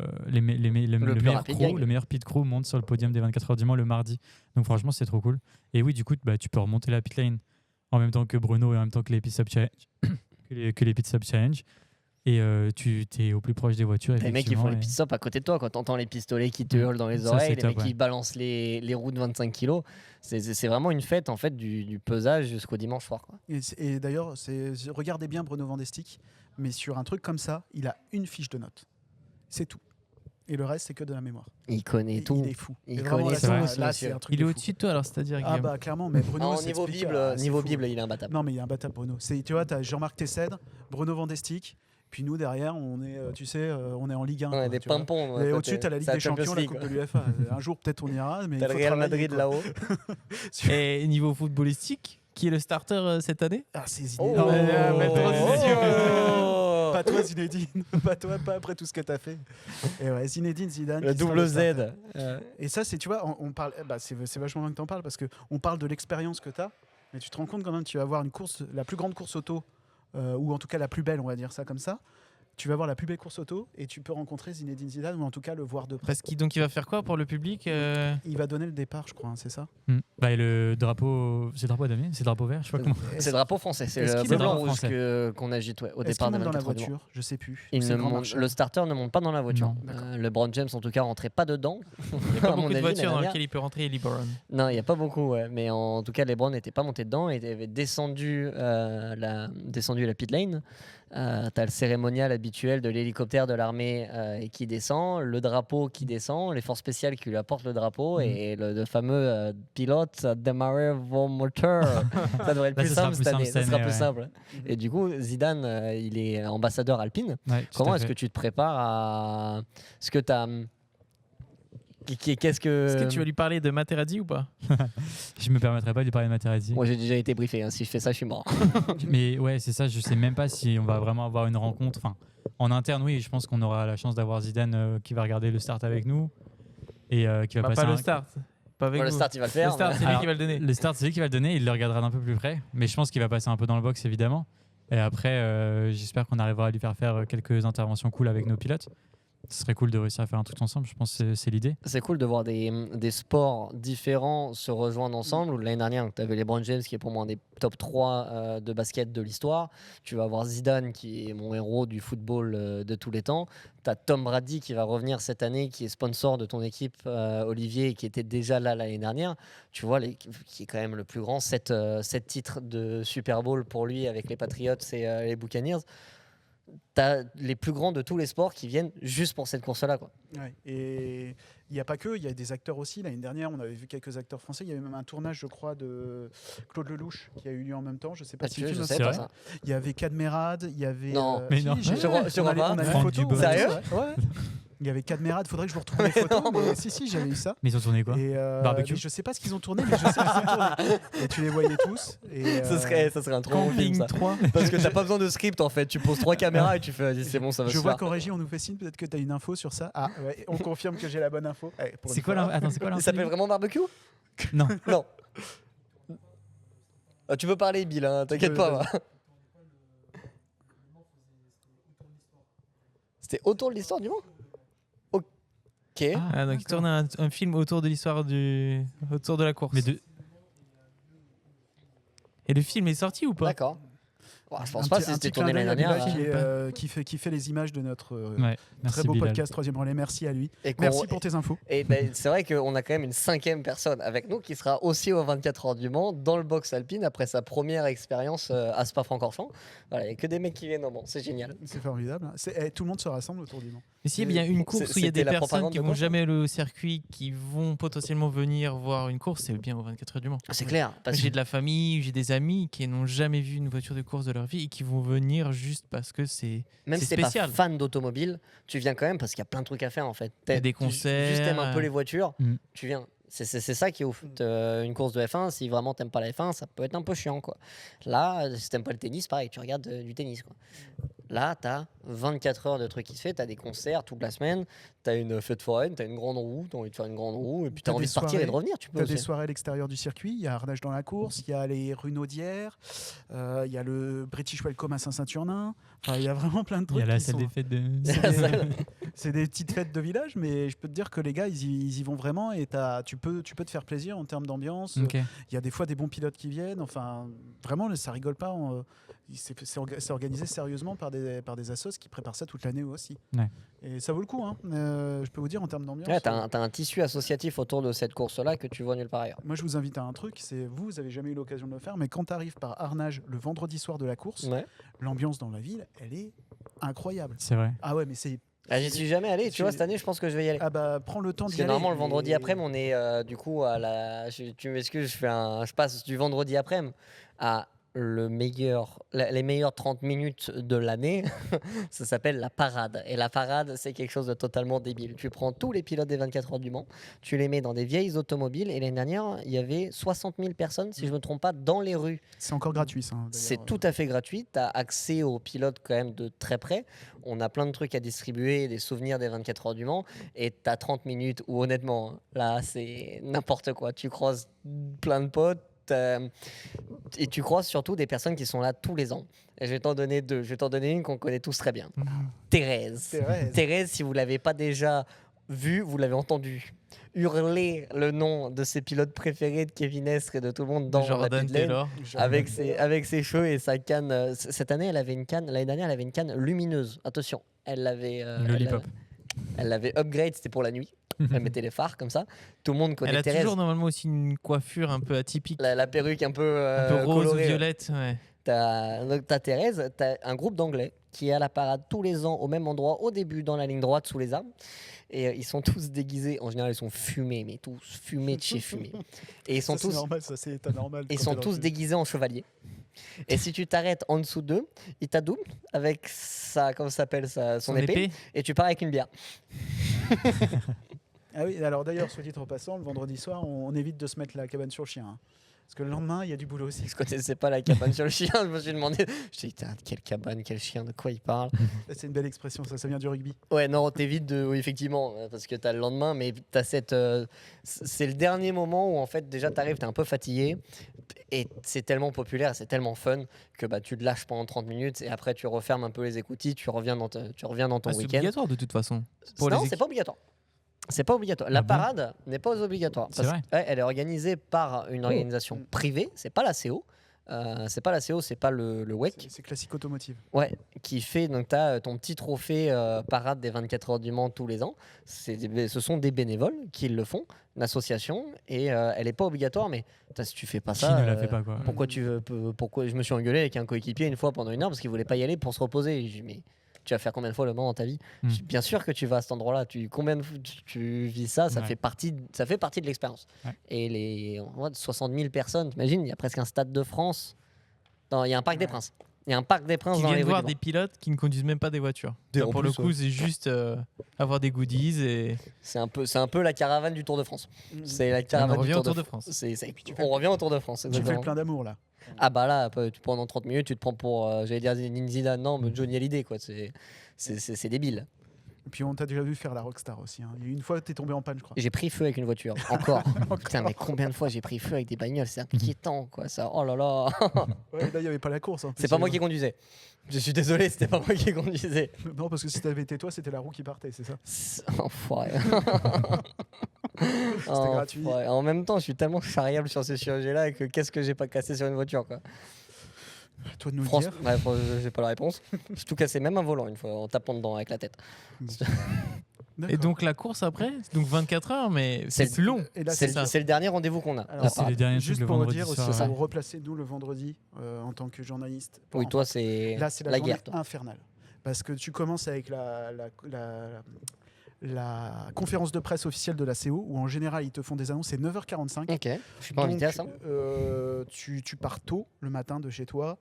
pit crew monte sur le podium des 24 heures du Mans le mardi. Donc franchement c'est trop cool. Et oui du coup tu peux remonter la pit lane en même temps que Bruno et en même temps que les Pit Stop Challenge que les Pit Stop Challenge. Et tu es au plus proche des voitures. Les mecs qui font les pit stops à côté de toi, quand t'entends les pistolets qui te hurlent dans les oreilles, les mecs qui balancent les roues de 25 kilos. C'est vraiment une fête en fait du pesage jusqu'au dimanche soir. Quoi. Et d'ailleurs, regardez bien Bruno Van Destick, mais sur un truc comme ça, il a une fiche de notes. C'est tout. Et le reste, c'est que de la mémoire. Il connaît tout. Il est fou. Il connaît tout. Il est au-dessus de toi, alors c'est-à-dire. Ah bah clairement, mais Bruno. Niveau Bible, il est imbattable. Non, mais il est imbattable, Bruno. Tu vois, t'as Jean-Marc Tessède, Bruno Van Destick. Puis nous, derrière, on est, on est en Ligue 1. Ouais, des pimpons. Et au-dessus, tu as la Ligue des Champions, la Coupe de l'UEFA. Un jour, peut-être, on ira. Tu as le Real Madrid là-haut. Et niveau footballistique, qui est le starter cette année? C'est Zinedine. Pas toi, Zinedine. Pas toi, pas après tout ce que tu as fait. Et ouais, Zinedine, Zidane. Le double Z. Et ça, tu vois, on parle. C'est vachement bien que tu en parles parce qu'on parle de l'expérience que tu as. Mais tu te rends compte quand même, tu vas avoir une course, la plus grande course auto. Ou en tout cas la plus belle, on va dire ça comme ça. Tu vas voir la plus belle course auto et tu peux rencontrer Zinedine Zidane ou en tout cas le voir de près. Donc il va faire quoi pour le public Il va donner le départ, je crois, hein, c'est ça le drapeau, c'est le drapeau d'Amiens, c'est le drapeau vert, je sais pas comment. C'est le drapeau français, c'est le bleu blanc rouge qu'on agite au départ des 24 dans la voiture, je sais plus. Le starter ne monte pas dans la voiture. Le Brown James en tout cas rentrait pas dedans. Il n'y a pas beaucoup de voitures dans lesquelles il peut rentrer Eli Brown. Non, il n'y a pas beaucoup, mais en tout cas les Brown n'étaient pas montés dedans et avaient descendu la pit lane. T'as le cérémonial habituel de l'hélicoptère de l'armée qui descend, le drapeau qui descend, les forces spéciales qui lui apportent le drapeau et le fameux pilote démarrer vos moteurs. Ça devrait être plus simple cette année. Ça sera plus simple. Et du coup, Zidane, il est ambassadeur Alpine. Comment est-ce que tu te prépares à ce que tu as Est-ce que tu vas lui parler de Materazzi ou pas? Je me permettrai pas de lui parler de Materazzi. Moi, j'ai déjà été briefé. Si je fais ça, je suis mort. Mais ouais, c'est ça. Je sais même pas si on va vraiment avoir une rencontre. Enfin, en interne, oui, je pense qu'on aura la chance d'avoir Zidane qui va regarder le start avec nous et qui va passer. Pas le start. Pas avec le start, il va le faire. Le start, c'est lui qui va le donner. Le start, c'est lui qui va le donner. Il le regardera d'un peu plus près. Mais je pense qu'il va passer un peu dans le box, évidemment. Et après, j'espère qu'on arrivera à lui faire quelques interventions cool avec nos pilotes. Ce serait cool de réussir à faire un truc ensemble, je pense que c'est l'idée. C'est cool de voir des sports différents se rejoindre ensemble. L'année dernière, tu avais LeBron James qui est pour moi un des top 3 de basket de l'histoire. Tu vas avoir Zidane qui est mon héros du football de tous les temps. Tu as Tom Brady qui va revenir cette année, qui est sponsor de ton équipe, Olivier, et qui était déjà là l'année dernière. Tu vois, qui est quand même le plus grand, 7 titres de Super Bowl pour lui avec les Patriots et les Buccaneers. T'as les plus grands de tous les sports qui viennent juste pour cette course-là, quoi. Ouais, et il n'y a pas que, il y a des acteurs aussi. L'année dernière, on avait vu quelques acteurs français. Il y avait même un tournage, je crois, de Claude Lelouch qui a eu lieu en même temps. Je sais pas si je sais pas ça. Il y avait Cadmerade, il y avait. Non, mais non. Je crois pas. On a Franck une photo. Dubosc. Sérieux? Ouais. Il y avait Cadmerade, faudrait que je vous retrouve les photos. Mais si, j'avais eu ça. Mais ils ont tourné quoi? Et Barbecue. mais je sais pas ce qu'ils ont tourné, mais je sais qu'ils ont tourné. Et tu les voyais tous. Et Ça serait un trop bon film, ça. 3. Parce que t'as pas besoin de script en fait. Tu poses 3 caméras et tu fais vas-y, c'est bon, ça va se Je faire. vois qu'en régie, on nous fait signe. Peut-être que tu as une info sur ça. Ah, ouais, on confirme que j'ai la bonne info. Allez, C'est quoi l'info? Attends, c'est quoi l'info? Il s'appelle vraiment Barbecue? Non. Non. Ah, tu peux parler, Bill, hein, t'inquiète pas. Va. C'était autour de l'histoire du monde? Ok. Ah, donc il tourne un film autour de l'histoire autour de la course. Et le film est sorti ou pas? D'accord. Je pense pas si c'était tourné l'année dernière. Qui fait les images de notre Merci très beau Bilal. podcast Troisième Relais. Merci à lui. Et Merci pour tes infos. Et c'est vrai qu'on a quand même une 5e personne avec nous qui sera aussi aux 24 heures du Mans dans le box alpine après sa première expérience à Spa-Francorchamps. Voilà, il n'y a que des mecs qui viennent au Mans, c'est génial. C'est formidable. Tout le monde se rassemble autour du Mans. Mais s'il y a bien une course où il y a des personnes qui vont jamais au circuit, qui vont potentiellement venir voir une course, c'est bien aux 24 heures du Mans. C'est clair. Parce que j'ai de la famille, j'ai des amis qui n'ont jamais vu une voiture de course de leur vie et qui vont venir juste parce que c'est même si t'es spécial. Pas fan d'automobile, tu viens quand même parce qu'il y a plein de trucs à faire en fait. Il y a des concerts. Juste t'aimes un peu les voitures, tu viens. C'est ça qui est ouf. Une course de F1, si vraiment t'aimes pas la F1, ça peut être un peu chiant, quoi. Là, si t'aimes pas le tennis, pareil, tu regardes du tennis, quoi. Là, t'as 24 heures de trucs qui se fait, t'as des concerts toute la semaine, t'as une fête foraine, t'as une grande roue, t'as envie de faire une grande roue, et puis t'as envie de partir et de revenir. Tu peux. T'as des soirées à l'extérieur du circuit, il y a Arnage dans la course, il y a les rues Naudière, il y a le British Welcome à Saint-Saturnin. Enfin, il y a vraiment plein de trucs. Il y a la salle des fêtes de. C'est des petites fêtes de village, mais je peux te dire que les gars, ils y vont vraiment et tu peux te faire plaisir en termes d'ambiance. Okay. Il y a des fois des bons pilotes qui viennent. Enfin, vraiment, ça rigole pas. C'est organisé sérieusement par des assos qui préparent ça toute l'année aussi. Ouais. Et ça vaut le coup, hein. Je peux vous dire en termes d'ambiance. Ouais, t'as un tissu associatif autour de cette course-là que tu vois nulle part ailleurs. Moi, je vous invite à un truc, c'est vous avez jamais eu l'occasion de le faire, mais quand tu arrives par Arnage le vendredi soir de la course, l'ambiance dans la ville, elle est incroyable. C'est vrai. Ah ouais, mais c'est. J'y suis jamais allé, tu vois, cette année, je pense que je vais y aller. Ah bah, prends le temps d'y aller. Parce que normalement, le vendredi après-midi, on est du coup à la. Tu m'excuses, je passe du vendredi après-midi à les meilleures 30 minutes de l'année. Ça s'appelle la parade. Et la parade, c'est quelque chose de totalement débile. Tu prends tous les pilotes des 24 heures du Mans, tu les mets dans des vieilles automobiles. Et l'année dernière, il y avait 60 000 personnes, si je ne me trompe pas, dans les rues. C'est encore gratuit, ça. C'est tout à fait gratuit. Tu as accès aux pilotes quand même de très près. On a plein de trucs à distribuer, des souvenirs des 24 heures du Mans. Et tu as 30 minutes où, honnêtement, là, c'est n'importe quoi. Tu croises plein de potes. Et tu croises surtout des personnes qui sont là tous les ans. Et je vais t'en donner deux. Je vais t'en donner une qu'on connaît tous très bien. Thérèse, si vous ne l'avez pas déjà vue, vous l'avez entendue hurler le nom de ses pilotes préférés de Kevin Estre et de tout le monde dans la pit lane avec ses cheveux et sa canne. Cette année, elle avait une canne. L'année dernière, elle avait une canne lumineuse. Attention, elle l'avait. Elle l'avait upgrade, c'était pour la nuit. Elle mettait les phares comme ça. Tout le monde connaît Thérèse. Elle a toujours normalement aussi une coiffure un peu atypique. La perruque un peu rose colorée, ou violette. Ouais. T'as Thérèse, t'as un groupe d'anglais qui est à la parade tous les ans au même endroit, au début dans la ligne droite sous les arbres. Et ils sont tous déguisés. En général, ils sont fumés, mais tous fumés de chez fumés. Et ils sont Ça, c'est tous, normal, ça c'est état normal. ils quand sont t'es dans tous le- déguisés en chevaliers. Et si tu t'arrêtes en dessous d'eux, ils t'adoublent avec sa, comment ça s'appelle, son épée, et tu pars avec une bière. Ah oui, alors d'ailleurs, soit dit en passant, le vendredi soir, on évite de se mettre la cabane sur le chien. Hein. Parce que le lendemain, il y a du boulot aussi. Je connaissais pas la cabane sur le chien, je me suis demandé. Je me dit, quelle cabane, quel chien, de quoi il parle? C'est une belle expression, ça vient du rugby. Ouais, non, t'évites de. Oui, effectivement, parce que t'as le lendemain, mais t'as cette. C'est le dernier moment où, en fait, déjà, t'arrives, t'es un peu fatigué, et c'est tellement populaire, c'est tellement fun, que bah, tu te lâches pendant 30 minutes, et après, tu refermes un peu les écoutilles, tu reviens dans ton C'est week-end. obligatoire de toute façon. Non, c'est pas obligatoire. C'est pas obligatoire. La Ah bon parade n'est pas obligatoire. C'est Parce vrai que, ouais, elle est organisée par une organisation privée. C'est pas la CO. C'est pas la CO, c'est pas le WEC. C'est classique automotive. Ouais, qui fait. Donc, tu as ton petit trophée parade des 24 heures du Mans tous les ans. Ce sont des bénévoles qui le font, une association. Et elle n'est pas obligatoire, mais si tu fais pas Qui ça. ne la fait pas, quoi. Pourquoi je me suis engueulé avec un coéquipier une fois pendant une heure parce qu'il voulait pas y aller pour se reposer. Et je lui ai dit, mais tu vas faire combien de fois le Mans dans ta vie? Bien sûr que tu vas à cet endroit-là. Combien de fois tu vis ça? Ça Ouais. fait partie de l'expérience. Ouais. Et les 60 000 personnes, t'imagines, il y a presque un stade de France. Il y a un parc des Princes. Il y a un parc des Princes Qui dans les viennent rues voir du des Mans. pilotes qui ne conduisent même pas des voitures. En Pour le plus, coup, c'est juste avoir des goodies et C'est un peu la caravane du Tour de France. C'est la on caravane revient du au Tour Tour de France. On revient au Tour de France. Tu fais le Exactement. plein d'amour là. Ah bah là, pendant 30 minutes, tu te prends pour, j'allais dire Zinedine Zidane, non, mais Johnny Hallyday, quoi. C'est débile. Et puis on t'a déjà vu faire la rockstar aussi. Hein. Il y a une fois, t'es tombé en panne, je crois. J'ai pris feu avec une voiture, encore. Putain, mais combien de fois j'ai pris feu avec des bagnoles? C'est inquiétant, quoi. Ça, oh là là. Ouais, là, il n'y avait pas la course. Hein, C'est pas moi qui conduisais. Je suis désolé, c'était pas moi qui conduisais. Non, parce que si t'avais été toi, c'était la roue qui partait, c'est ça. Enfoiré. gratuit. Enfoiré. En même temps, je suis tellement chariable sur ce sujet-là que qu'est-ce que j'ai pas cassé sur une voiture, quoi. À toi de nous le France, dire. ouais, j'ai pas la réponse. J'ai tout cassé, même un volant une fois, en tapant dedans avec la tête. Et donc la course après, c'est donc 24 heures, mais C'est c'est plus long. Et là, C'est c'est c'est le dernier rendez-vous qu'on a. Alors, la C'est parade. les derniers trucs juste le pour vendredi dire aussi, soir. ça ouais. vous replacer nous le vendredi en tant que journaliste. Oui, toi, c'est Là, c'est la, la journée guerre. Toi. infernale. Parce que tu commences avec la conférence de presse officielle de la CO, où en général, ils te font des annonces, c'est 9h45. Ok, je suis pas invité à ça. Tu pars tôt le matin de chez toi,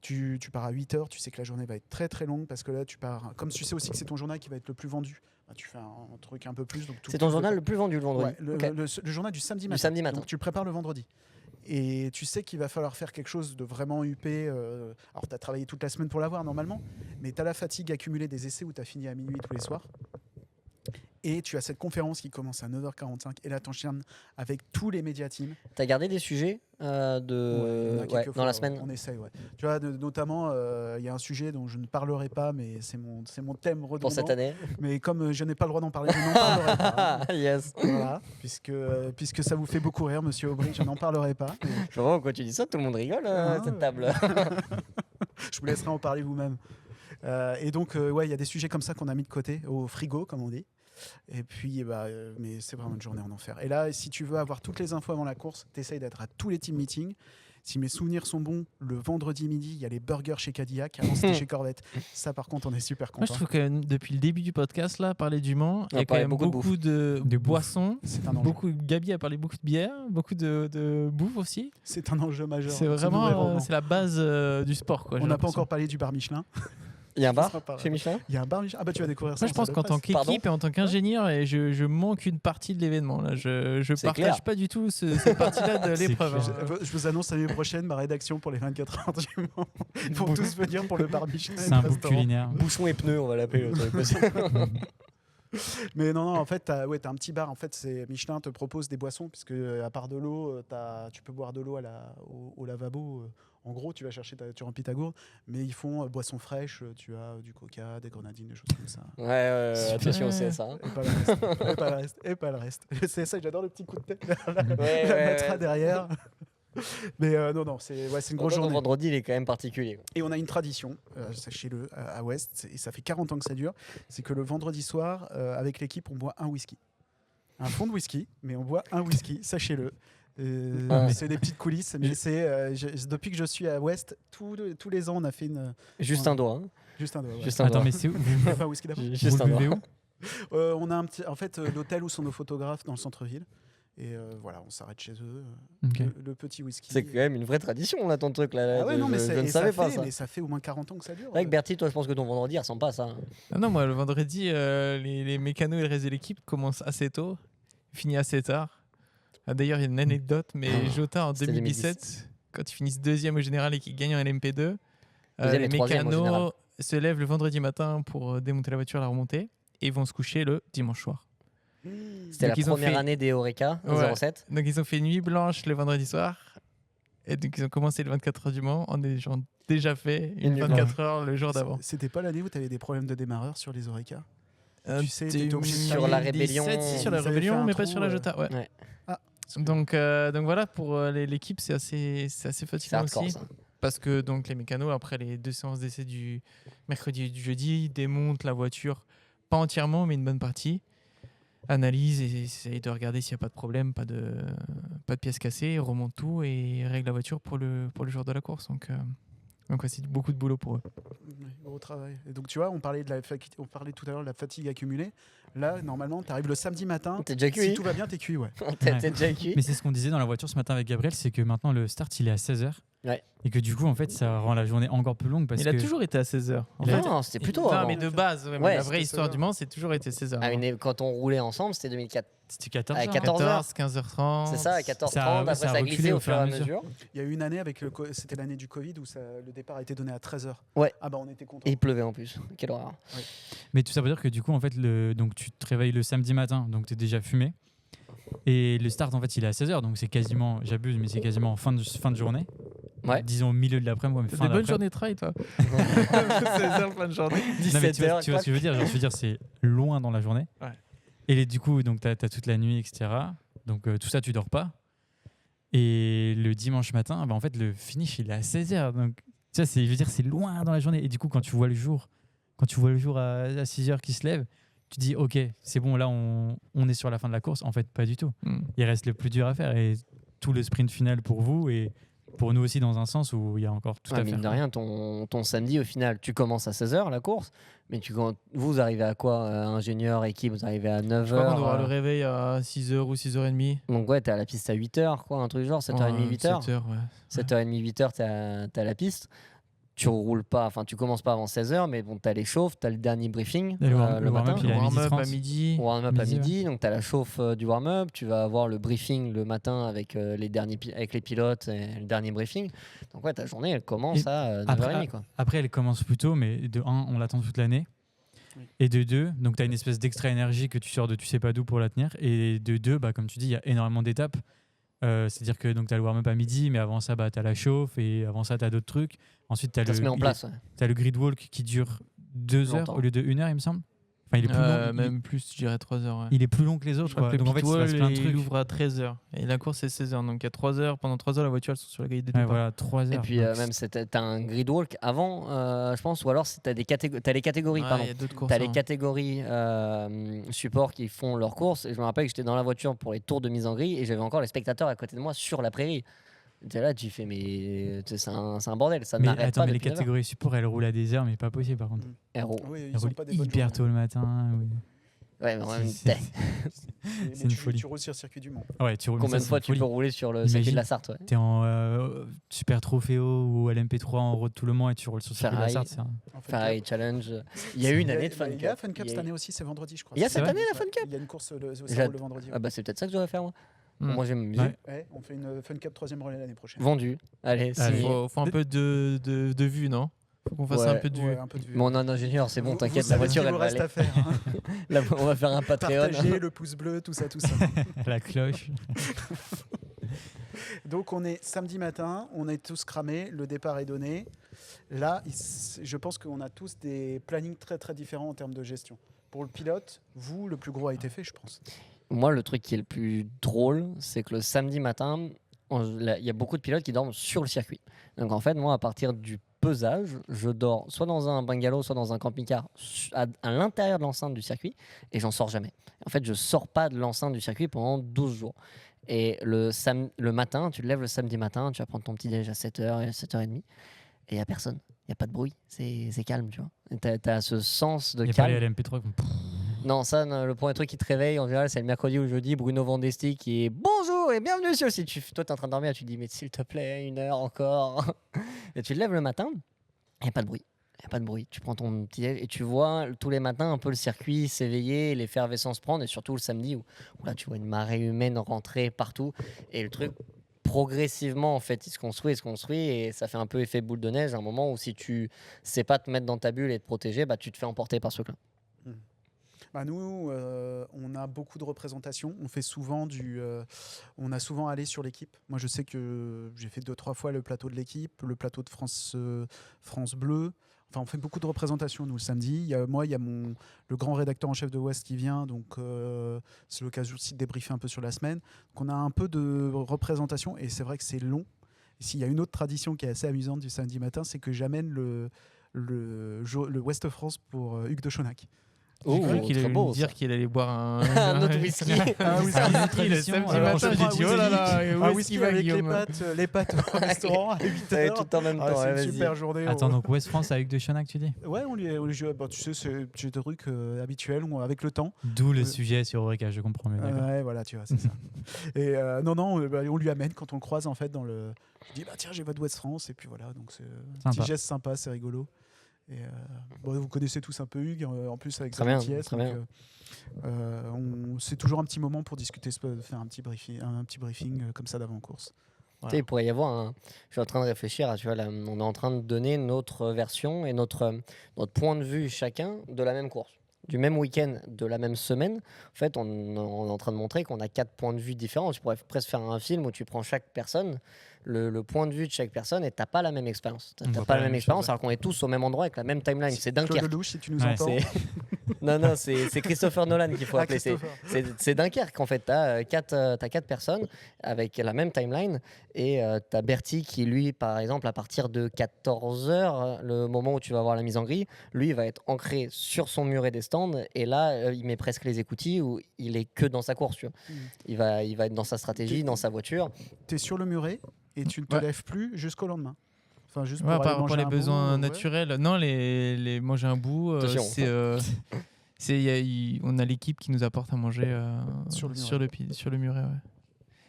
tu pars à 8h, tu sais que la journée va être très très longue parce que là tu pars, comme tu sais aussi que c'est ton journal qui va être le plus vendu, bah, tu fais un truc un peu plus. C'est ton journal le plus vendu le vendredi. Ouais, le, Ok. le journal du samedi Du matin. samedi matin. Donc tu le prépares le vendredi. Et tu sais qu'il va falloir faire quelque chose de vraiment huppé. Alors tu as travaillé toute la semaine pour l'avoir normalement, mais tu as la fatigue accumulée des essais où tu as fini à minuit tous les soirs. Et tu as cette conférence qui commence à 9h45 et là t'enchaînes avec tous les médias teams. T'as gardé des sujets Ouais, il y en a ouais, quelques dans fois, la semaine. On essaye, ouais. Tu vois, notamment, il y a un sujet dont je ne parlerai pas, mais c'est mon thème redondant. Pour cette année. Mais comme je n'ai pas le droit d'en parler, je n'en parlerai pas. Yes. Voilà, puisque ça vous fait beaucoup rire, monsieur Aubry, je n'en parlerai pas. Je vois pourquoi tu dis ça, tout le monde rigole à cette table. Je vous laisserai en parler vous-même. Et donc, ouais, il y a des sujets comme ça qu'on a mis de côté, au frigo, comme on dit. Et puis, mais c'est vraiment une journée en enfer. Et là, si tu veux avoir toutes les infos avant la course, t'essayes d'être à tous les team meetings. Si mes souvenirs sont bons, le vendredi midi, il y a les burgers chez Cadillac. Avant, c'était chez Corvette. Ça, par contre, on est super Moi, je content. trouve que depuis le début du podcast, là, parler du Mans, il y On a quand parlait même beaucoup de beaucoup de De bouffe. boissons. C'est un enjeu. Gabi a parlé beaucoup de bière, beaucoup de bouffe aussi. C'est un enjeu majeur. C'est ce nouvel vraiment roman. c'est la base du sport. Quoi, On j'ai n'a pas l'impression. encore parlé du bar Michelin. Il y a un Ça bar sera pas- chez Michelin. Il y a un bar Michelin. Ah bah tu vas découvrir ça. Moi, je pense qu'en tant Pardon qu'équipe et en tant qu'ingénieur, et je manque une partie de l'événement. Là, je C'est partage clair. pas du tout cette partie-là de C'est l'épreuve. clair. hein. Je vous annonce l'année prochaine ma rédaction pour les 24 heures du Mans. Ils vont tous venir pour le bar Michelin. C'est et un le book restaurant. culinaire. Bouchon et pneus, on va l'appeler le truc aussi. Mais non, en fait, t'as un petit bar. En fait, c'est Michelin te propose des boissons, puisque à part de l'eau, tu peux boire de l'eau au lavabo. En gros, tu vas chercher, tu remplis ta gourde, mais ils font boissons fraîches. Tu as du coca, des grenadines, des choses comme ça. Ouais, Super. attention au CSA. hein. Et pas le reste. et pas le reste. Et pas le reste. C'est ça, j'adore le petit coup de tête. Ouais, La ouais, mettra ouais. derrière. Mais non, c'est une grosse Notre journée. vendredi, il est quand même particulier. Et on a une tradition, sachez-le, à West, et ça fait 40 ans que ça dure, c'est que le vendredi soir, avec l'équipe, on boit un whisky. Un fond de whisky, mais on boit un whisky, sachez-le. C'est des petites coulisses, mais depuis que je suis à West, tous les ans, on a fait une. Juste un doigt. Hein. Juste un doigt. Ouais. Juste un Attends, doigt. mais c'est où Enfin, whisky d'abord. Juste Vous un le doigt. buvez où On a en fait l'hôtel où sont nos photographes dans le centre-ville. Et voilà, on s'arrête chez eux. Ok. Le petit whisky. C'est quand même une vraie tradition, là, ton truc. Là, Ah ouais, non, mais je ne ça savais pas fait, ça. mais ça fait au moins 40 ans que ça dure. C'est vrai que Bertie, toi, je pense que ton vendredi, il ressemble pas à ça. Ah non, moi, le vendredi, les mécanos et le reste de l'équipe commencent assez tôt, finissent assez tard. Ah, d'ailleurs, il y a une anecdote, mais Jota, en C'était 2017, quand ils finissent deuxième au général et qu'ils gagnent en LMP2, Deuxième les et troisième au général. mécanos se lèvent le vendredi matin pour démonter la voiture, la remonter, et vont se coucher le dimanche soir. C'était la Donc, ils ont première fait- année des Eureka, Ouais. 07. Donc, ils ont fait nuit blanche le vendredi soir, et donc ils ont commencé le 24 heures du Mans en ayant déjà fait Une une nuit 24 heures le jour d'avant. C'était pas l'année où tu avais des problèmes de démarreur sur les Oreca? Tu sais, C'était t'étais obligé de Sur la 2017, rébellion, si, sur la ils avaient rébellion, fait un mais pas trou, sur la Jota. Ouais. Ouais. Donc voilà, pour l'équipe, c'est assez C'est fatigant hardcore, aussi. ça. Parce que donc, les mécanos, après les 2 séances d'essai du mercredi et du jeudi, démontent la voiture, pas entièrement, mais une bonne partie. Analyse et essayent de regarder s'il n'y a pas de problème, pas de pièces cassées, remontent tout et règlent la voiture pour le jour de la course. Donc ouais, c'est beaucoup de boulot pour eux. Ouais, gros travail. Et donc tu vois, on parlait tout à l'heure de la fatigue accumulée. Là, normalement, tu arrives le samedi matin. T'es déjà Si cuit. tout va bien, t'es cuit, ouais. T'es déjà cuit. Mais c'est ce qu'on disait dans la voiture ce matin avec Gabriel, c'est que maintenant le start il est à 16h. Ouais. Et que du coup, en fait, ça rend la journée encore plus longue parce Il que. a toujours été à 16h. Non, c'était plutôt Non, avant. mais de base, ouais, mais Ouais, la vraie c'était histoire 16h. du Mans, c'est toujours été 16h. Quand on roulait ensemble, c'était 2004. C'était 14 À heures. 14 heures. 15h30. C'est ça, à 14h30. Ça- Après, ça a ça a reculé glissé au fur et à mesure. Il y a eu une année avec c'était l'année du Covid où le départ a été donné à 13h. Ouais. Ah bah on était contents. Et il pleuvait en plus. Quelle horreur. Mais tout ça veut dire que du coup, en fait, donc tu te réveilles le samedi matin, donc tu es déjà fumé. Et le start, en fait, il est à 16h, donc c'est quasiment, j'abuse, mais c'est quasiment en fin de journée. Ouais. Disons au milieu de l'après-midi, mais T'as fin des bonnes d'après. journées de travail, toi. 16h, fin de journée. Non, mais tu vois ce que je veux dire, genre, je veux dire, c'est loin dans la journée. Ouais. Et du coup, donc, tu as toute la nuit, etc. Donc, tout ça, tu dors pas. Et le dimanche matin, bah, en fait, le finish, il est à 16h. Donc, tu vois, je veux dire, c'est loin dans la journée. Et du coup, quand tu vois le jour à 6h qui se lève, tu dis, OK, c'est bon, là, on est sur la fin de la course. En fait, pas du tout. Il reste le plus dur à faire. Et tout le sprint final pour vous et pour nous aussi, dans un sens où il y a encore tout à Mine faire. de rien, ton samedi, au final, tu commences à 16h la course, mais vous arrivez à quoi, ingénieur, équipe, vous arrivez à 9h. Je crois qu'on aura le réveil à 6h ou 6h30. Donc ouais, t'es à la piste à 8h, quoi, un truc genre, 7h30, 8h. 7h, ouais. 7h30, 8h, t'es à la piste. Tu roules pas, enfin tu commences pas avant 16h, mais bon, t'as les chauffes, t'as le dernier briefing Et le warm-up, matin. il est à Warm-up 12h30. à midi. Warm-up à Midi, midi, donc tu as la chauffe du warm-up, tu vas avoir le briefing le matin avec, avec les pilotes et le dernier briefing. Donc ouais, ta journée, elle commence Et à 9h30. après- Quoi. Après, elle commence plus tôt, mais de 1, on l'attend toute l'année. Oui. Et de 2, donc tu as une espèce d'extra énergie que tu sors de tu sais pas d'où pour la tenir. Et de 2, bah, comme tu dis, il y a énormément d'étapes. C'est-à-dire que tu as le warm-up à midi, mais avant ça, bah, tu as la chauffe, et avant ça, tu as d'autres trucs. Ensuite, tu as Ça se met en place. Ouais. le grid walk qui dure 2 heures Longtemps. au lieu de 1 heure, il me semble. Enfin, il est plus long. Même plus, je dirais 3h. Ouais. Il est plus long que les autres. Je crois Quoi. que le Donc en fait, il se passe pitwall, plein de il trucs. ouvre à 13h. Et la course, c'est 16h. Donc il y a 3 heures. Pendant 3 heures, la voiture, elles sont sur la grille de Ouais, départ. voilà, 3 heures. Et puis Donc, même, t'as un grid walk avant, je pense, ou alors t'as les catégories. Ouais, Pardon. il y a d'autres courses. T'as les hein. catégories support qui font leurs courses. Et je me rappelle que j'étais dans la voiture pour les tours de mise en grille et j'avais encore les spectateurs à côté de moi sur la prairie. Et là, tu fais, mais c'est un bordel, ça mais n'arrête attends, pas. mais les depuis 9 heures. catégories support, elles roulent à des heures, mais pas possible par contre. Aéro. Oui, Elles ils ont roulent pas des bonnes hyper journées. tôt le matin. Oui. Ouais, mais en même C'est- temps, Mais c'est une tu- folie. Tu roules sur le circuit du Mans. Ouais, tu roules. combien ça, de fois c'est tu une peux folie. rouler sur le circuit de la Sarthe, ouais. T'es en Super Trophéo ou LMP3 en road tout le Mans et tu roules sur le circuit de la Ferrari. Sarthe. En fait, Ferrari Challenge. Il y a eu une année de Fun Il y a Cup. Fun Cup cette année aussi, c'est vendredi, je crois. Il y a C'est cette vrai année, la Fun Ouais, Cup Il y a une course ça J'ai- roule le vendredi. Ah bah c'est peut-être ça que je devrais faire moi. Hmm. Moi je vais m'amuser. Ouais. Ouais, on fait une Fun Cup 3e relais l'année prochaine. Vendu. Allez, Allez. signé. Faut un peu de vue, non? Faut qu'on fasse Ouais. un peu de vue. Ouais, un peu de vue. Mon ingénieur, c'est bon, Vous- t'inquiète, vous la savez ce voiture qu'il elle vous va reste aller. à faire. Hein. Là, on va faire un Patreon. Partager, le pouce bleu, tout ça, tout ça. La cloche. Donc on est samedi matin, on est tous cramés, le départ est donné. Là, je pense qu'on a tous des plannings très très différents en termes de gestion. Pour le pilote, vous, le plus gros a été fait, je pense. Moi, le truc qui est le plus drôle, c'est que le samedi matin, il y a beaucoup de pilotes qui dorment sur le circuit. Donc en fait, moi, à partir du pesage, je dors soit dans un bungalow, soit dans un camping-car à l'intérieur de l'enceinte du circuit et j'en sors jamais. En fait, je sors pas de l'enceinte du circuit pendant 12 jours. Et le matin, tu te lèves le samedi matin, tu vas prendre ton petit déj à 7h, 7h30, et il n'y a personne. Il n'y a pas de bruit. C'est calme, tu vois. Tu as ce sens de Il n'y a pas calme. les LMP3 Non, ça, le premier truc qui te réveille, en général, c'est le mercredi ou le jeudi. Bruno Vandesti qui est bonjour et bienvenue sur le site. Toi, t'es en train de dormir, tu te dis, mais s'il te plaît, 1 heure encore. Et tu te lèves le matin, il n'y a pas de bruit. Il n'y a pas de bruit. Tu prends ton petit déj et tu vois tous les matins un peu le circuit s'éveiller, l'effervescence prendre, et surtout le samedi où là, tu vois une marée humaine rentrer partout. Et le truc, progressivement, en fait, il se construit, et ça fait un peu effet boule de neige à un moment où si tu sais pas te mettre dans ta bulle et te protéger, bah, tu te fais emporter par ce truc-là. Bah nous, on a beaucoup de représentations. On fait souvent on a souvent allé sur l'équipe. Moi, je sais que j'ai fait 2-3 fois le plateau de l'équipe, le plateau de France Bleu. Enfin, on fait beaucoup de représentations, nous, le samedi. Il y a le grand rédacteur en chef de Ouest qui vient, donc c'est l'occasion aussi de débriefer un peu sur la semaine. Donc, on a un peu de représentation, et c'est vrai que c'est long. Et s'il y a une autre tradition qui est assez amusante du samedi matin, c'est que j'amène le Ouest France pour Hugues de Chonac. J'ai cru qu'il allait beau, me dire qu'il allait boire un autre whisky. Un whisky, le samedi alors, matin. je prends J'ai dit, un oh là là, un où est-ce whisky qu'il va, avec Guillaume les pâtes au restaurant à 8h. Tout en même temps. C'est ouais, une vas-y. super journée. Attends, donc West France avec de Chonac, tu dis? Ouais, on lui joue. Bon, tu sais, c'est des trucs habituels avec le temps. D'où le sujet sur Eureka, je comprends mieux. D'accord. Ouais, voilà, tu vois, c'est ça. Et non, on lui amène quand on le croise en fait dans le. Je dis, bah tiens, j'ai votre West France, et puis voilà, donc c'est un petit geste sympa, c'est rigolo. Et vous connaissez tous un peu Hugues, en plus avec sa gentillesse. C'est toujours un petit moment pour discuter, faire un petit briefing comme ça d'avant-course. Voilà. Il pourrait y avoir je suis en train de réfléchir, tu vois, là, on est en train de donner notre version et notre point de vue chacun de la même course. Du même week-end, de la même semaine. En fait, on est en train de montrer qu'on a 4 points de vue différents. Tu pourrais presque faire un film où tu prends chaque personne, le point de vue de chaque personne, et t'as pas la même expérience. T'as pas la même expérience, alors qu'on est tous au même endroit avec la même timeline. C'est Dunkerque. Claude Lelouch, si tu nous entends. Non, c'est Christopher Nolan qu'il faut appeler. C'est Dunkerque, en fait. T'as 4 personnes avec la même timeline, et t'as Bertie qui, lui, par exemple, à partir de 14h, le moment où tu vas voir la mise en grille, lui, il va être ancré sur son muret des stands, et là, il met presque les écoutilles, où il est que dans sa course. Tu vois. Il va être dans sa stratégie, dans sa voiture. T'es sur le muret et tu ne te lèves plus jusqu'au lendemain. Enfin, juste pour les besoins naturels. Non, les manger un bout, on a l'équipe qui nous apporte à manger sur le muret. Ouais.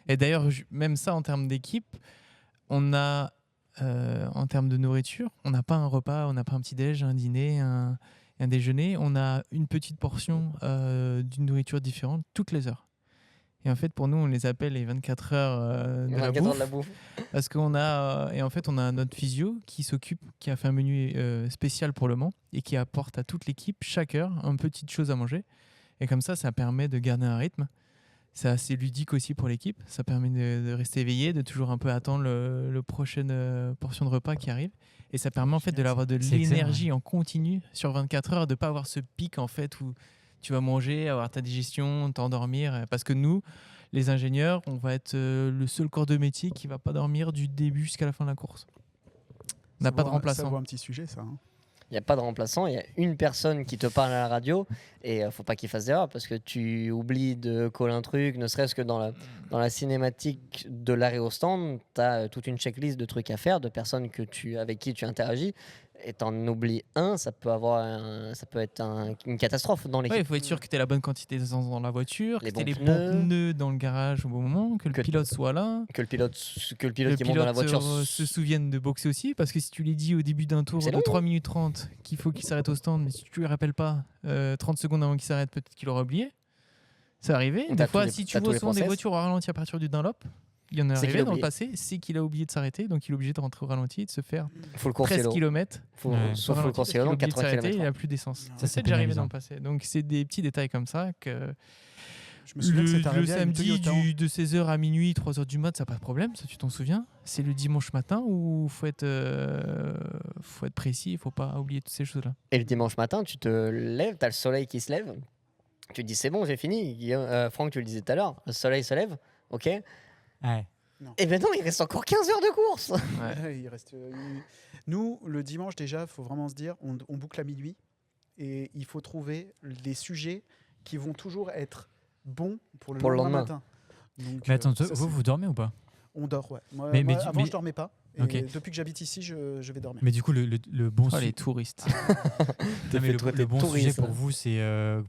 Et d'ailleurs, même ça, en termes d'équipe, on a, en termes de nourriture, on n'a pas un repas, on n'a pas un petit-déj, un dîner, un déjeuner. On a une petite portion d'une nourriture différente toutes les heures. Et en fait, pour nous, on les appelle les 24 heures de la bouffe. Parce qu'on a, et en fait, on a notre physio qui a fait un menu spécial pour le Mans et qui apporte à toute l'équipe, chaque heure, une petite chose à manger. Et comme ça permet de garder un rythme. C'est assez ludique aussi pour l'équipe. Ça permet de rester éveillé, de toujours un peu attendre le prochaine portion de repas qui arrive. Et ça permet en fait d'avoir de l'énergie en continu sur 24 heures, de ne pas avoir ce pic en fait où tu vas manger, avoir ta digestion, t'endormir. Parce que nous, les ingénieurs, on va être le seul corps de métier qui ne va pas dormir du début jusqu'à la fin de la course. On n'a pas de remplaçant. Ça vaut un petit sujet, ça. Il n'y a pas de remplaçant, il y a une personne qui te parle à la radio, et faut pas qu'il fasse d'erreur, parce que tu oublies de coller un truc, ne serait-ce que dans la cinématique de l'arrêt au stand, tu as toute une checklist de trucs à faire, de personnes avec qui tu interagis, et t'en oublies un, ça peut être une catastrophe dans l'équipe. Il faut être sûr que tu aies la bonne quantité d'essence dans la voiture, que tu aies les bons pneus dans le garage au bon moment, que le pilote soit là. Que le pilote qui monte dans la voiture se souvienne de boxer aussi, parce que si tu lui dis au début d'un tour de 3 minutes 30 qu'il faut qu'il s'arrête au stand, mais si tu lui rappelles pas 30 secondes avant qu'il s'arrête, peut-être qu'il aura oublié. C'est arrivé. Des fois, si tu vois souvent des voitures au ralenti à partir du Dunlop, il y en est arrivé dans le passé, c'est qu'il a oublié de s'arrêter, donc il est obligé de rentrer au ralenti et de se faire 13 km. Sauf le coursier donc 80 km. Il n'a plus d'essence. Ça c'est déjà arrivé dans le passé. Donc c'est des petits détails comme ça que je me souviens le samedi de 16h à minuit, 3h du mat, ça n'a pas de problème, ça tu t'en souviens. C'est le dimanche matin où il faut être précis, il ne faut pas oublier toutes ces choses-là. Et le dimanche matin, tu te lèves, tu as le soleil qui se lève, tu te dis c'est bon, j'ai fini. Franck, tu le disais tout à l'heure, le soleil se lève, ok. Ouais. Et ben non, il reste encore 15 heures de course. Ouais. Nous, le dimanche déjà, il faut vraiment se dire, on boucle à minuit et il faut trouver des sujets qui vont toujours être bons pour le lendemain matin. Donc, Mais attends, ça, vous dormez ou pas? on dort, ouais. Moi, Mais avant, je dormais pas. Et Ok. depuis que j'habite ici, je vais dormir. Mais du coup, le bon Oh, les sujet touristes. le bon sujet tourisme. pour vous, c'est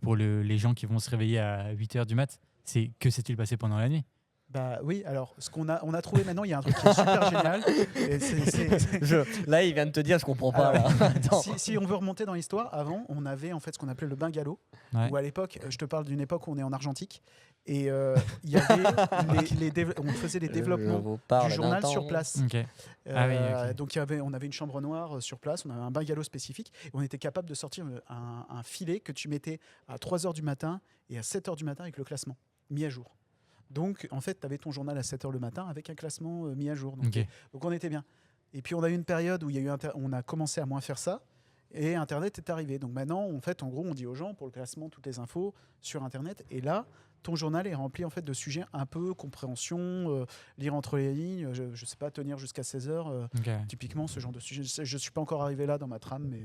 pour les gens qui vont se réveiller à 8h du mat, c'est que s'est-il passé pendant la nuit? Bah oui, alors ce qu'on a trouvé maintenant, il y a un truc qui est super génial. Et Là, il vient de te dire, je comprends pas. Alors, Là. Attends. si on veut remonter dans l'histoire, avant, on avait en fait ce qu'on appelait le bungalow, Ouais. où à l'époque, je te parle d'une époque où on est en argentique, et il y avait on faisait les Je développements vous parle du journal d'un sur temps. place. Ok. Ah oui, ok. Donc on avait une chambre noire sur place, on avait un bungalow spécifique, et on était capable de sortir un filet que tu mettais à 3h du matin et à 7h du matin avec le classement mis à jour. Donc en fait, tu avais ton journal à 7h le matin avec un classement mis à jour. Ok. Donc on était bien. Et puis on a eu une période où il y a eu on a commencé à moins faire ça. Et Internet est arrivé. Donc maintenant, en fait, en gros, on dit aux gens pour le classement toutes les infos sur Internet. Et là, ton journal est rempli en fait de sujets un peu compréhension, lire entre les lignes. Je sais pas, tenir jusqu'à 16 heures. Ok. Typiquement, ce genre de sujet. Je suis pas encore arrivé là dans ma trame, mais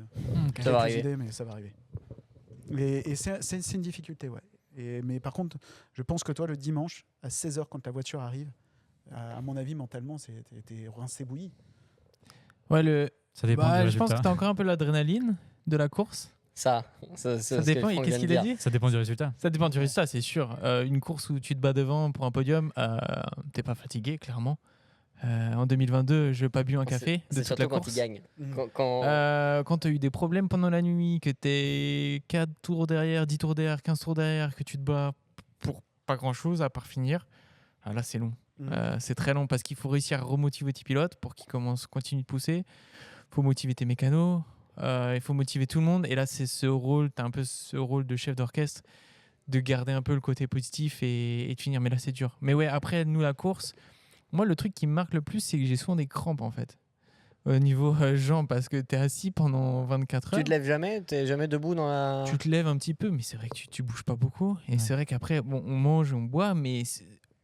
Ok. Ça j'ai va quelques arriver. idées, mais ça va arriver. Et c'est une difficulté, ouais. Mais par contre, je pense que toi, le dimanche à 16h, quand la voiture arrive, à mon avis, mentalement, t'es rincé bouilli. Ouais, Ça dépend du je pense résultat. que tu as encore un peu l'adrénaline de la course. Ça Dépend. Et qu'est-ce qu'il a dit? Ça dépend du résultat. Ça dépend du résultat, c'est sûr. Une course où tu te bats devant pour un podium, t'es pas fatigué, clairement. En 2022, je n'ai pas bu un café de C'est toute surtout la quand course. il gagne. Mm. Quand tu as eu des problèmes pendant la nuit, que tu es 4 tours derrière, 10 tours derrière, 15 tours derrière, que tu te bats pour pas grand-chose à part finir, là c'est long. C'est très long parce qu'il faut réussir à remotiver tes pilotes pour qu'ils continuent de pousser. Il faut motiver tes mécanos, il faut motiver tout le monde. Et là, c'est tu as un peu ce rôle de chef d'orchestre, de garder un peu le côté positif et de finir. Mais là, c'est dur. Mais ouais, après, nous, la course, moi, le truc qui me marque le plus, c'est que j'ai souvent des crampes en fait. Au niveau jambes, parce que tu es assis pendant 24 heures. Tu te lèves jamais? Tu n'es jamais debout dans la. Tu te lèves un petit peu, mais c'est vrai que tu bouges pas beaucoup. Et c'est vrai qu'après, bon, on mange, on boit, mais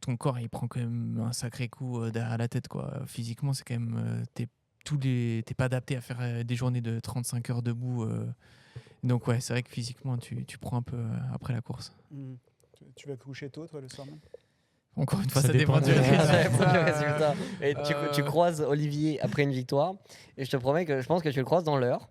ton corps, il prend quand même un sacré coup derrière la tête, quoi. Physiquement, c'est quand même. T'es pas adapté à faire des journées de 35 heures debout. Donc, ouais, c'est vrai que physiquement, tu prends un peu après la course. Tu vas te coucher tôt, toi, le soir même? Encore une fois, Ça ça dépend du Ça résultat. dépend du résultat. Et tu croises Olivier après une victoire, et je te promets que je pense que tu le croises dans l'heure.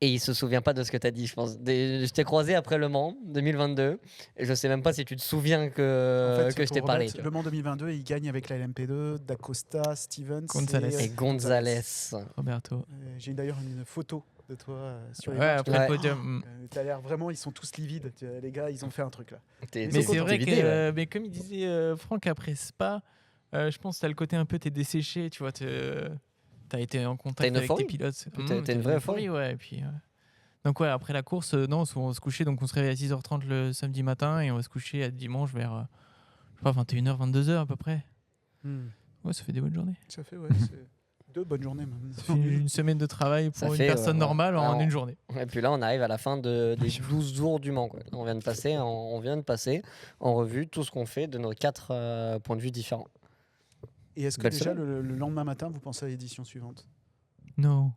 Et il se souvient pas de ce que tu as dit, je pense. Je t'ai croisé après Le Mans 2022, et je sais même pas si tu te souviens que je t'ai parlé. tu vois. Le Mans 2022, il gagne avec la LMP2, D'Acosta, Stevens Gonzalez. Et Gonzalez. Roberto. J'ai d'ailleurs une photo de toi sur les Ouais, matchs. après Ouais. le podium. T'as l'air vraiment, ils sont tous livides. Les gars, ils ont fait un truc là. T'es Mais sont c'est contents. vrai t'es vidé, ouais. que, mais comme il disait Franck après Spa, je pense que t'as le côté un peu t'es desséché, tu vois, t'as été en T'as contact une avec tes euphorie. pilotes. T'as une vraie euphorie. Ouais, et puis, donc ouais, après la course, non, on se couchait, donc on se réveille à 6h30 le samedi matin et on va se coucher à dimanche vers je sais pas, 21h, 22h à peu près. Ouais, ça fait des bonnes journées. Ça fait, ouais, c'est 2 bonnes journées même. Ça fait une semaine de travail Ça pour une fait, personne ouais. normale en Alors, une journée. Et puis là, on arrive à la fin des 12 jours du Mans, quoi. On vient de passer en revue tout ce qu'on fait de nos 4 points de vue différents. Et est-ce que Belle déjà semaine. le lendemain matin, vous pensez à l'édition suivante? Non.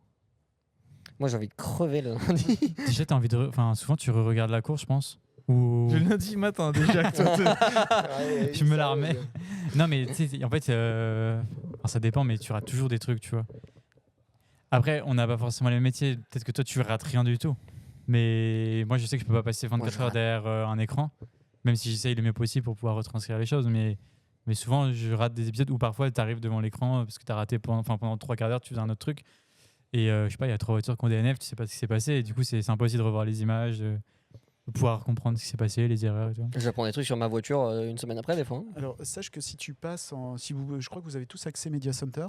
Moi, j'ai envie de crever le lundi. Déjà, t'as envie de. Enfin, souvent, tu regardes la course, je pense. Ou. Le lundi matin déjà. Je me la remets. Non, mais tu sais, en fait, enfin, ça dépend, mais tu rates toujours des trucs, tu vois. Après, on n'a pas forcément les métiers. Peut-être que toi, tu rates rien du tout. Mais moi, je sais que je peux pas passer 24 heures rate. derrière un écran, même si j'essaye le mieux possible pour pouvoir retranscrire les choses. Mais souvent, je rate des épisodes où parfois, tu arrives devant l'écran parce que tu as raté pendant 3 quarts d'heure, tu faisais un autre truc. Et je sais pas, il y a 3 voitures qui ont DNF, tu sais pas ce qui s'est passé. Et du coup, c'est sympa aussi de revoir les images, de pouvoir comprendre ce qui s'est passé, les erreurs et tout. J'apprends des trucs sur ma voiture une semaine après, des fois. Hein. Alors, sache que si tu passes je crois que vous avez tous accès Media Center,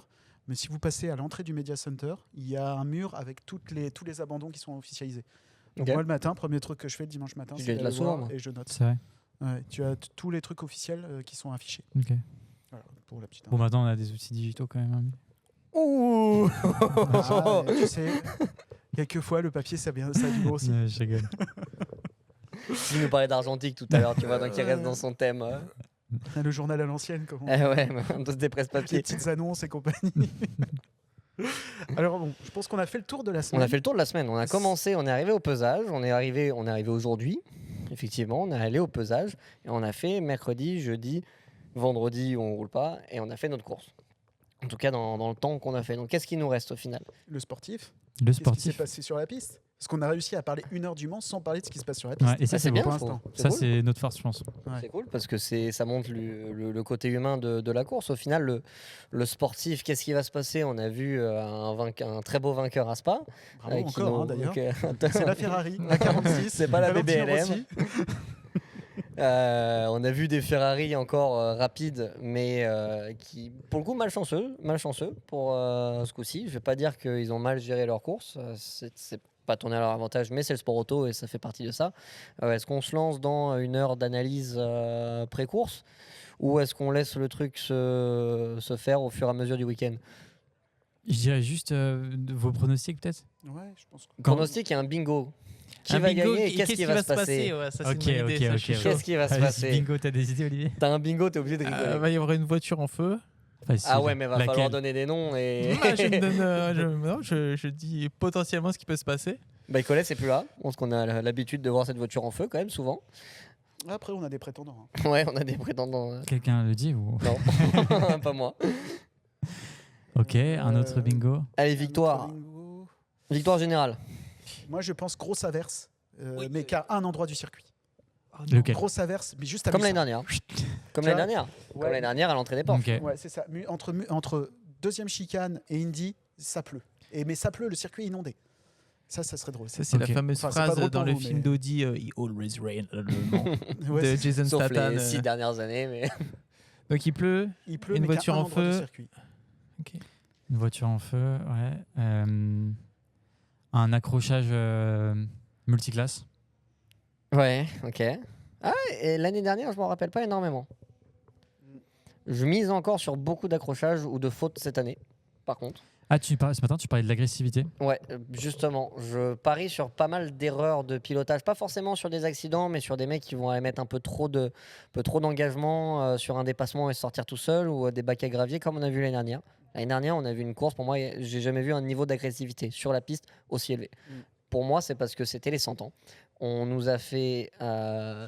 mais si vous passez à l'entrée du Media Center, il y a un mur avec tous les abandons qui sont officialisés. Donc Ok. moi, le matin, premier truc que je fais le dimanche matin, Tu c'est dois être d'aller là souvent, voir moi. et je note. C'est vrai. Ouais, tu as tous les trucs officiels qui sont affichés. Ok. Voilà, pour la petite Bon, maintenant, on a des outils digitaux quand même. Hein. Ouh Ah, tu sais, quelquefois, le papier, ça a du bon aussi. Ouais, je rigole. Tu nous parlais d'argentique tout à l'heure, tu vois, donc il reste dans son thème. Le journal à l'ancienne, comment Eh ouais, on doit se dépresse les papier. petites annonces et compagnie. Alors bon, je pense qu'on a fait le tour de la On semaine. a fait le tour de la semaine. On a commencé, on est arrivé au pesage, on est arrivé aujourd'hui. effectivement, on est allé au pesage et on a fait mercredi, jeudi, vendredi où on roule pas et on a fait notre course. En tout cas, dans le temps qu'on a fait. Donc, qu'est-ce qui nous reste au final? Le sportif. Le Qu'est-ce qui s'est sportif. passé sur la piste? Parce qu'on a réussi à parler 1 heure du Mans sans parler de ce qui se passe sur la piste. Ouais, et ça, Ah, c'est bien, beau. je pour trouve. l'instant. Ça, cool. c'est notre force, je pense. Ouais. C'est cool parce que ça montre le côté humain de la course. Au final, le sportif, qu'est-ce qui va se passer? On a vu un très beau vainqueur à Spa. Bravo qui encore, nous- hein, d'ailleurs. donc, C'est la Ferrari, la 46. C'est pas la Valentino BBLM. Rossi. On a vu des Ferrari encore rapides, mais qui, pour le coup, malchanceux pour ce coup-ci. Je vais pas dire qu'ils ont mal géré leur course. C'est pas tourné à leur avantage, mais c'est le sport auto et ça fait partie de ça. Est-ce qu'on se lance dans 1 heure d'analyse pré-course ou est-ce qu'on laisse le truc se faire au fur et à mesure du week-end? Je dirais juste vos pronostics, peut-être. Ouais, je pense que... Pronostic, il y a un bingo. Qui Un va bingo, gagner et qu'est-ce qui va se passer? Ouais, ça, c'est Ok, une bonne idée, ok, ça, ok, je suis ok. chaud. Qu'est-ce qui va se Allez, passer? Bingo, t'as des idées, Olivier? T'as un bingo, t'es obligé de rigoler. Va y avoir une voiture en feu. Facile. Ah ouais, mais va falloir Laquelle? donner des noms et. Ah, je dis potentiellement ce qui peut se passer. Bah, Collet, c'est plus là. Je pense qu'on a l'habitude de voir cette voiture en feu quand même, souvent. Après, on a des prétendants. Hein. Ouais, on a des prétendants. Quelqu'un le dit ou... Non, pas moi. Ok, un autre bingo. Allez, Un victoire. autre bingo. Victoire générale. Moi, je pense grosse averse, Oui. mais qu'à un endroit du circuit. Lequel? Grosse averse, mais juste à Comme l'année Mussat. dernière. Comme Tu l'année vois dernière. Ouais. Comme l'année dernière à l'entrée des portes. Ok. Ouais, c'est ça. Entre deuxième chicane et Indy, ça pleut. Mais ça pleut, le circuit est inondé. Ça serait drôle. Ça, c'est Ok. la fameuse Enfin, c'est pas phrase drôle dans pour le vous, film mais- d'Audi, It always rain Ouais, de c'est- Jason Sauf Statham. les 6 dernières années, mais. Donc il pleut. il pleut, Une mais qu'à voiture un en endroit du feu. circuit. Une voiture en feu, ouais. Un accrochage multiclasse. Ouais, ok. Ah, et l'année dernière, je m'en rappelle pas énormément. Je mise encore sur beaucoup d'accrochages ou de fautes cette année, par contre. Ah, ce matin, tu parlais de l'agressivité. Ouais, justement, je parie sur pas mal d'erreurs de pilotage, pas forcément sur des accidents, mais sur des mecs qui vont aller mettre un peu trop d'engagement sur un dépassement et sortir tout seul, ou des bacs à gravier comme on a vu l'année dernière. L'année dernière, on a vu une course, pour moi, j'ai jamais vu un niveau d'agressivité sur la piste aussi élevé. Pour moi, c'est parce que c'était les 100 ans. On nous a fait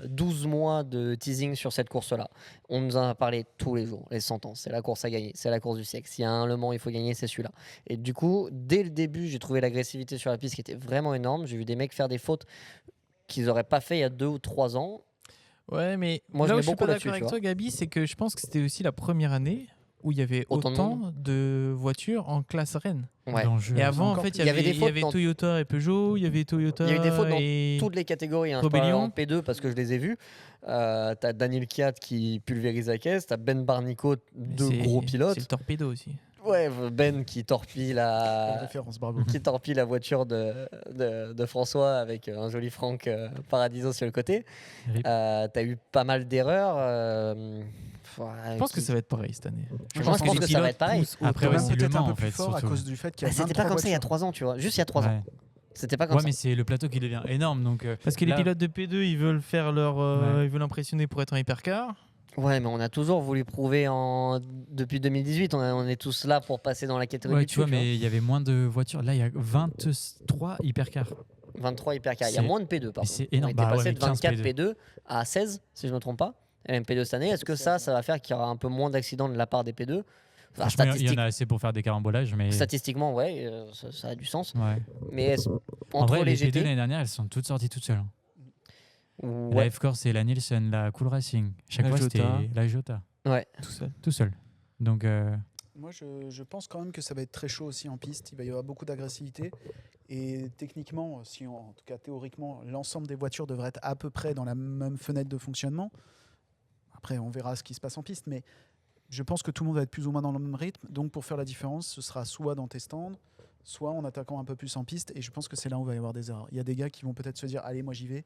12 mois de teasing sur cette course-là. On nous en a parlé tous les jours. Les 100 ans, c'est la course à gagner, c'est la course du siècle. S'il y a un Le Mans, il faut gagner, c'est celui-là. Et du coup, dès le début, j'ai trouvé l'agressivité sur la piste qui était vraiment énorme. J'ai vu des mecs faire des fautes qu'ils n'auraient pas fait il y a 2 ou 3 ans. Ouais, mais Moi, je là où mets je suis beaucoup pas là-dessus, d'accord tu avec toi, Gabi, c'est que je pense que c'était aussi la première année où il y avait Autant autant, de de voitures en classe Rennes. Ouais. Dans le jeu. Et avant, en encore fait, plus. il y avait, des fautes dans- Toyota et Peugeot, il y avait Toyota Il y a eu des fautes dans et... Toutes les catégories, hein. Je parle Rebellion. en P2 parce que je les ai vus. T'as Daniel Kiat qui pulvérise la caisse, t'as Ben Barnico, deux C'est- gros C'est pilotes. le torpedo aussi. Ouais, Ben qui torpille Bonne référence, bravo. qui torpille la voiture de François avec un joli Franck Paradiso sur le côté. Rip. T'as eu pas mal d'erreurs. Je pense que ça va être pareil cette année. Je pense que ça va être pareil. Après, Même aussi le peut-être un Mans, peu en plus fait, fort à surtout. cause du fait qu'il y a C'était pas 23 comme ça il y a voitures. 3 ans, tu vois. Juste il y a 3 ans. Ouais. C'était pas comme Ouais, ça. mais c'est le plateau qui devient énorme. Donc, Parce que les là- pilotes de P2, ils veulent faire leur, Ouais. ils veulent impressionner pour être en hypercar. Ouais, mais on a toujours voulu prouver depuis 2018. On est tous là pour passer dans la catégorie Ouais, du tu vois, dessus, mais il y avait moins de voitures. Là, il y a 23 hypercars. 23 hypercars. Il y a C'est- moins de P2 par mais contre. c'est On énorme. était Bah ouais, passé mais de 24 15 P2 à 16, si je ne me trompe pas. LMP2 cette année. Est-ce que ça va faire qu'il y aura un peu moins d'accidents de la part des P2? Enfin, Franchement, il y en a assez pour faire des carambolages, mais. Statistiquement, ouais, ça a du sens. Ouais. Mais En entre vrai, les les P2 GT, l'année dernière, elles sont toutes sorties toutes seules. hein. ouais, La F-Corse et la Nielsen, la Cool Racing. Chaque La fois, c'était Jota. la Jota. ouais. Tout seul. Tout seul. Donc, Moi, je pense quand même que ça va être très chaud aussi en piste. Il va y avoir beaucoup d'agressivité. Et techniquement, en tout cas théoriquement, l'ensemble des voitures devrait être à peu près dans la même fenêtre de fonctionnement. Après, on verra ce qui se passe en piste. Mais je pense que tout le monde va être plus ou moins dans le même rythme. Donc, pour faire la différence, ce sera soit dans tes stands, soit en attaquant un peu plus en piste. Et je pense que c'est là où il va y avoir des erreurs. Il y a des gars qui vont peut-être se dire, allez, moi j'y vais.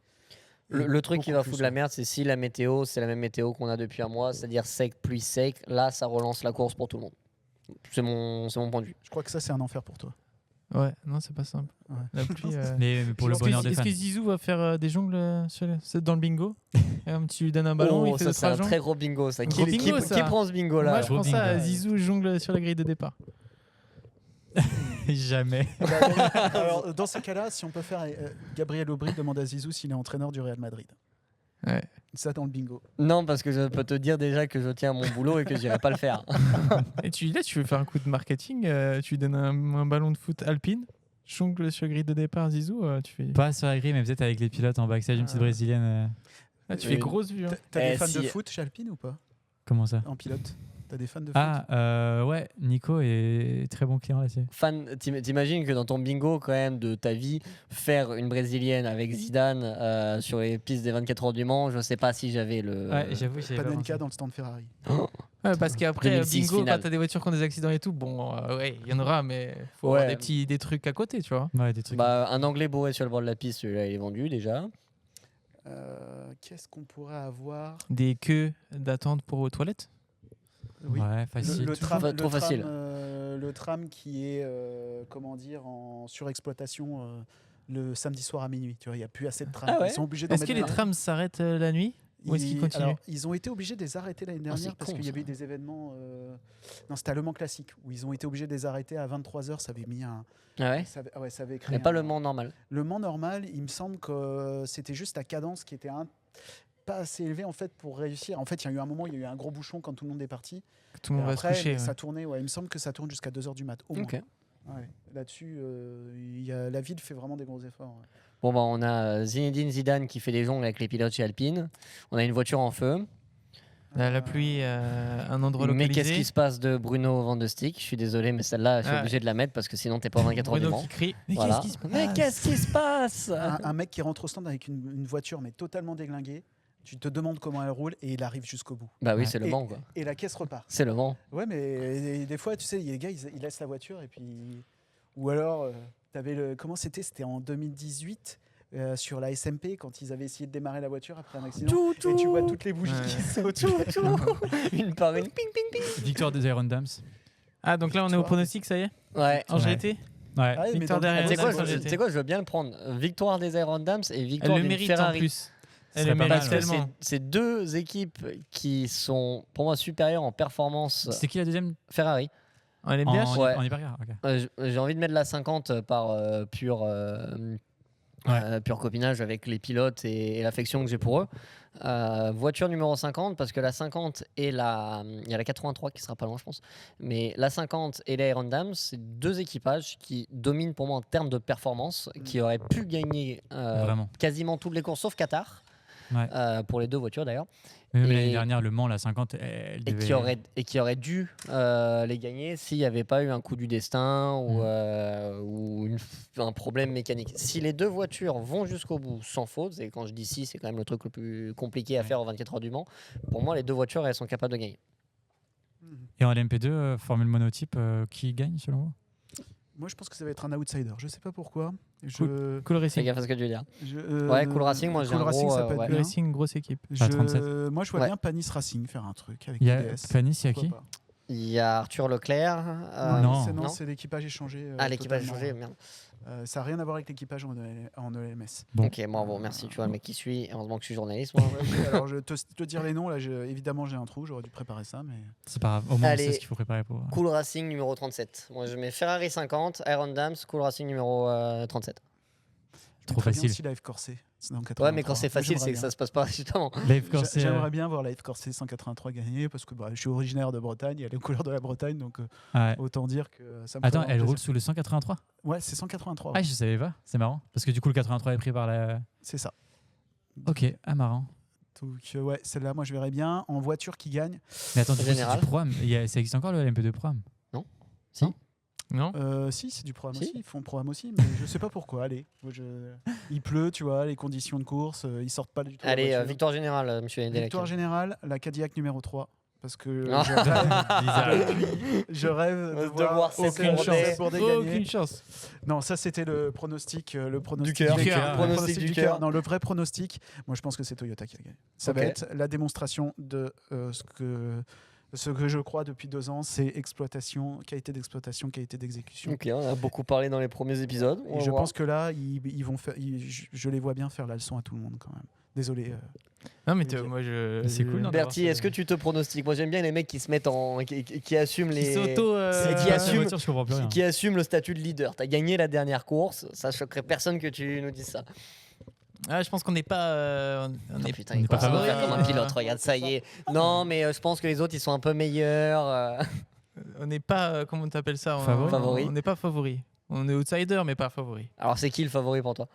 Le truc qui va Beaucoup foutre plus, la ouais. merde, c'est si la météo, c'est la même météo qu'on a depuis un mois, c'est-à-dire sec, pluie, sec. Là, ça relance la course pour tout le monde. C'est mon point de vue. Je crois que ça, c'est un enfer pour toi. Ouais, non, c'est pas simple. Ouais. La pluie. mais pour le Est-ce que- bonheur des Est-ce fans. que Zizou va faire des jongles dans le bingo? Tu lui donnes un ballon, il fait ça, deux, c'est trois un jongles. très gros bingo, ça. Gros Qui bingo, ça. prend ce bingo là Moi, je Gros pense ça à bingo. Zizou jongle sur la grille de départ. Jamais. Alors, dans ce cas-là, si on peut faire, Gabriel Aubry demande à Zizou s'il est entraîneur du Real Madrid. Ouais. Ça dans le bingo. Non, parce que je peux te dire déjà que je tiens à mon boulot et que j'irai pas le faire. Et tu veux faire un coup de marketing, tu lui donnes un ballon de foot alpine, jongle sur grille de départ, Zizou, tu fais. Pas sur la grille, mais peut-être avec les pilotes en backstage, une petite brésilienne. Tu fais grosse vue. Hein. T'as des fans si. de foot chez Alpine ou pas? Comment ça? En pilote? T'as des fans de foot? Ouais, Nico est très bon client là-dessus. T'imagines que dans ton bingo quand même de ta vie, faire une brésilienne avec Zidane sur les pistes des 24 heures du Mans, je sais pas si j'avais le. Ouais, j'avoue, j'avais pas Panenka pensé. dans le stand Ferrari. Ouais, parce qu'après, 2006 bingo, finale. quand t'as des voitures qui ont des accidents et tout, bon, ouais, il y en aura, mais faut Ouais. avoir des trucs à côté, tu vois. Ouais, des trucs. Bah, un Anglais bourré sur le bord de la piste, celui-là il est vendu déjà. Qu'est-ce qu'on pourrait avoir? Des queues d'attente pour aux toilettes. Oui. Ouais, facile. Le tram, Trop- trop facile. Le tram qui est comment dire en surekploitation le samedi soir à minuit. Tu vois, il n'y a plus assez de trams. Ah ouais. Ils sont obligés d'en Est-ce que mettre les un. trams s'arrêtent la nuit ou est-ce qu'ils continuent? Alors, ils ont été obligés de les arrêter l'année dernière c'est parce con, qu'il y avait eu ça. des événements. Non, c'était à Le Mans Classique où ils ont été obligés de les arrêter à 23h. Ça avait mis un. Ah ouais. Ça avait créé. Mais pas un- le Mans normal. Le Mans normal, il me semble que c'était juste la cadence qui était pas assez élevée en fait pour réussir. En fait, il y a eu un moment, il y a eu un gros bouchon quand tout le monde est parti. Tout le monde Et va après, se coucher. mais Ouais. ça tournait. Ouais, il me semble que ça tourne jusqu'à 2h du mat. Au moins. Ok. Ouais. Là-dessus, la ville fait vraiment des gros efforts. Ouais. Bon, bah, on a Zinedine Zidane qui fait des jongles avec les pilotes chez Alpine. On a une voiture en feu. La pluie, un endroit Mais localisé. qu'est-ce qui se passe de Bruno Van de Stick? Je suis désolé, mais celle-là, je suis Ah. obligé de la mettre parce que sinon, t'es pas 24 heures du Bruno Mans. qui crie. Mais Voilà. qu'est-ce qui se passe? Mais qu'est-ce qui se passe? Un mec qui rentre au stand avec une voiture mais totalement déglinguée, tu te demandes comment elle roule et il arrive jusqu'au bout. Bah oui, Ouais. c'est le Et- Mans, quoi. Et la caisse repart. C'est le Mans. Ouais, mais des fois, tu sais, il y a des gars, ils laissent la voiture et puis. Ou alors, t'avais le. Comment c'était? C'était en 2018 sur la SMP quand ils avaient essayé de démarrer la voiture après un accident. Et tu vois toutes les bougies Ouais. qui sautent. Une par une. Ping, ping, ping. Victoire des Iron Dams. Ah, donc là, on est Tu au vois. pronostic, ça y est? Ouais. En Ouais. GT? Ouais. Ah, mais Victoire dans le- derrière. Tu sais quoi, Sans je, GT. tu sais quoi, je veux bien le prendre. Victoire des Iron Dams et Elle victoire le d'une mérite en Ferrari. plus. Ce Elle serait le pas mérite Parce que tellement. c'est deux équipes qui sont, pour moi, supérieures en performance. C'était qui la deuxième Ferrari. En LMDH en, Ouais. en hypercar. Ok. J'ai envie de mettre la 50 par pur copinage avec les pilotes et l'affection que j'ai pour eux. Voiture numéro 50, parce que la 50 et la... Il y a la 83 qui sera pas loin, je pense. Mais la 50 et la Iron Dams, c'est deux équipages qui dominent pour moi en termes de performance, qui auraient pu gagner Vraiment. quasiment toutes les courses, sauf Qatar, Ouais. pour les deux voitures d'ailleurs. Mais même Et- l'année dernière, Le Mans, la 50, elle Et devait... qui aurait dû les gagner s'il n'y avait pas eu un coup du destin ou un problème mécanique. Si les deux voitures vont jusqu'au bout sans faute, et quand je dis si, c'est quand même le truc le plus compliqué à faire aux 24 heures du Mans, pour moi, les deux voitures, elles sont capables de gagner. Et en LMP2, Formule monotype, qui gagne selon vous? Moi, je pense que ça va être un outsider. Je sais pas pourquoi. Je, Cool Fais Racing. gaffe à ce que tu veux dire. je- Ouais, Cool Racing, moi, j'ai Cool un Racing, gros, ça peut être ouais. Cool bien. Racing, grosse équipe. À 37. Moi, je vois Ouais. bien Panis Racing faire un truc avec Il y a PDS. Panis, il y a Pourquoi qui? pas. Il y a Arthur Leclerc. Non. non. C'est l'équipage échangé. Ah, l'équipage totalement. changé, merde. Ça n'a rien à voir avec l'équipage en ELMS. Bon. Ok, bon, merci, tu vois, le mec qui suit. Heureusement que je suis journaliste, moi. Alors, je te dire les noms, là, évidemment, j'ai un trou, j'aurais dû préparer ça, mais. C'est pas grave. Au moins, on Allez. sait ce qu'il faut préparer pour. Cool Racing numéro 37. Moi, je mets Ferrari 50, Iron Dams, Cool Racing numéro 37. Je Trop mettrais bien facile. aussi Live Corset. C'est dans le Ouais, 83. mais quand c'est Moi, facile, c'est j'aimerais que ça bien. se passe pas, justement. Live Corset, J'aimerais bien voir Live Corset 183 gagner parce que je suis originaire de Bretagne, il y a les couleurs de la Bretagne, donc ouais. autant dire que ça me Attends, ferait elle plaisir. roule sous le 183? Ouais, c'est 183. Ah, je savais pas. C'est marrant. Parce que du coup, le 83 est pris par la. C'est ça. Ok, ah, marrant. Donc, ouais, celle-là, moi, je verrais bien. En voiture qui gagne. Mais attends, du coup, c'est Général. du Pro-Am. Ça existe encore le LMP2 Pro-Am? Non? Si, c'est du programme Si. aussi. Ils font programme aussi, mais je sais pas pourquoi. Allez, il pleut, tu vois, les conditions de course, ils sortent pas du tout. de la Allez, voiture. victoire générale, monsieur Nedelec. Victoire générale, la Cadillac numéro 3. Parce que Ah. je rêve de De voir voir Seb Seb Bourdet Bourdet. gagner. Aucune chance. Non, ça c'était le pronostic, Du cœur. Du cœur. Pronostic du cœur. Non, le vrai pronostic, moi je pense que c'est Toyota qui a gagné. Ça va Ok. être la démonstration de ce que je crois depuis 2 ans, c'est qualité d'exploitation, qualité d'exécution. Ok, on a beaucoup parlé dans les premiers épisodes. Et je pense que là, ils vont faire, je les vois bien faire la leçon à tout le monde quand même. Désolé. Non, mais Ok. moi, je. Mais c'est cool, non, Bertie, d'avoir est-ce que tu te pronostiques? Moi, j'aime bien les mecs qui se mettent en. qui assument Qui les. s'auto. C'est qui La assume- voiture, je comprends plus rien. Qui assument le statut de leader. T'as gagné la dernière course, ça choquerait personne que tu nous dises ça. Je pense qu'on n'est pas. Oh, putain, on il n'est pas commence à favori. faire comme un pilote, regarde, ça y est. Non, mais je pense que les autres, ils sont un peu meilleurs. On n'est pas. Comment t'appelles ça Favori. On n'est pas favori. On est outsider, mais pas favori. Alors, c'est qui le favori pour toi?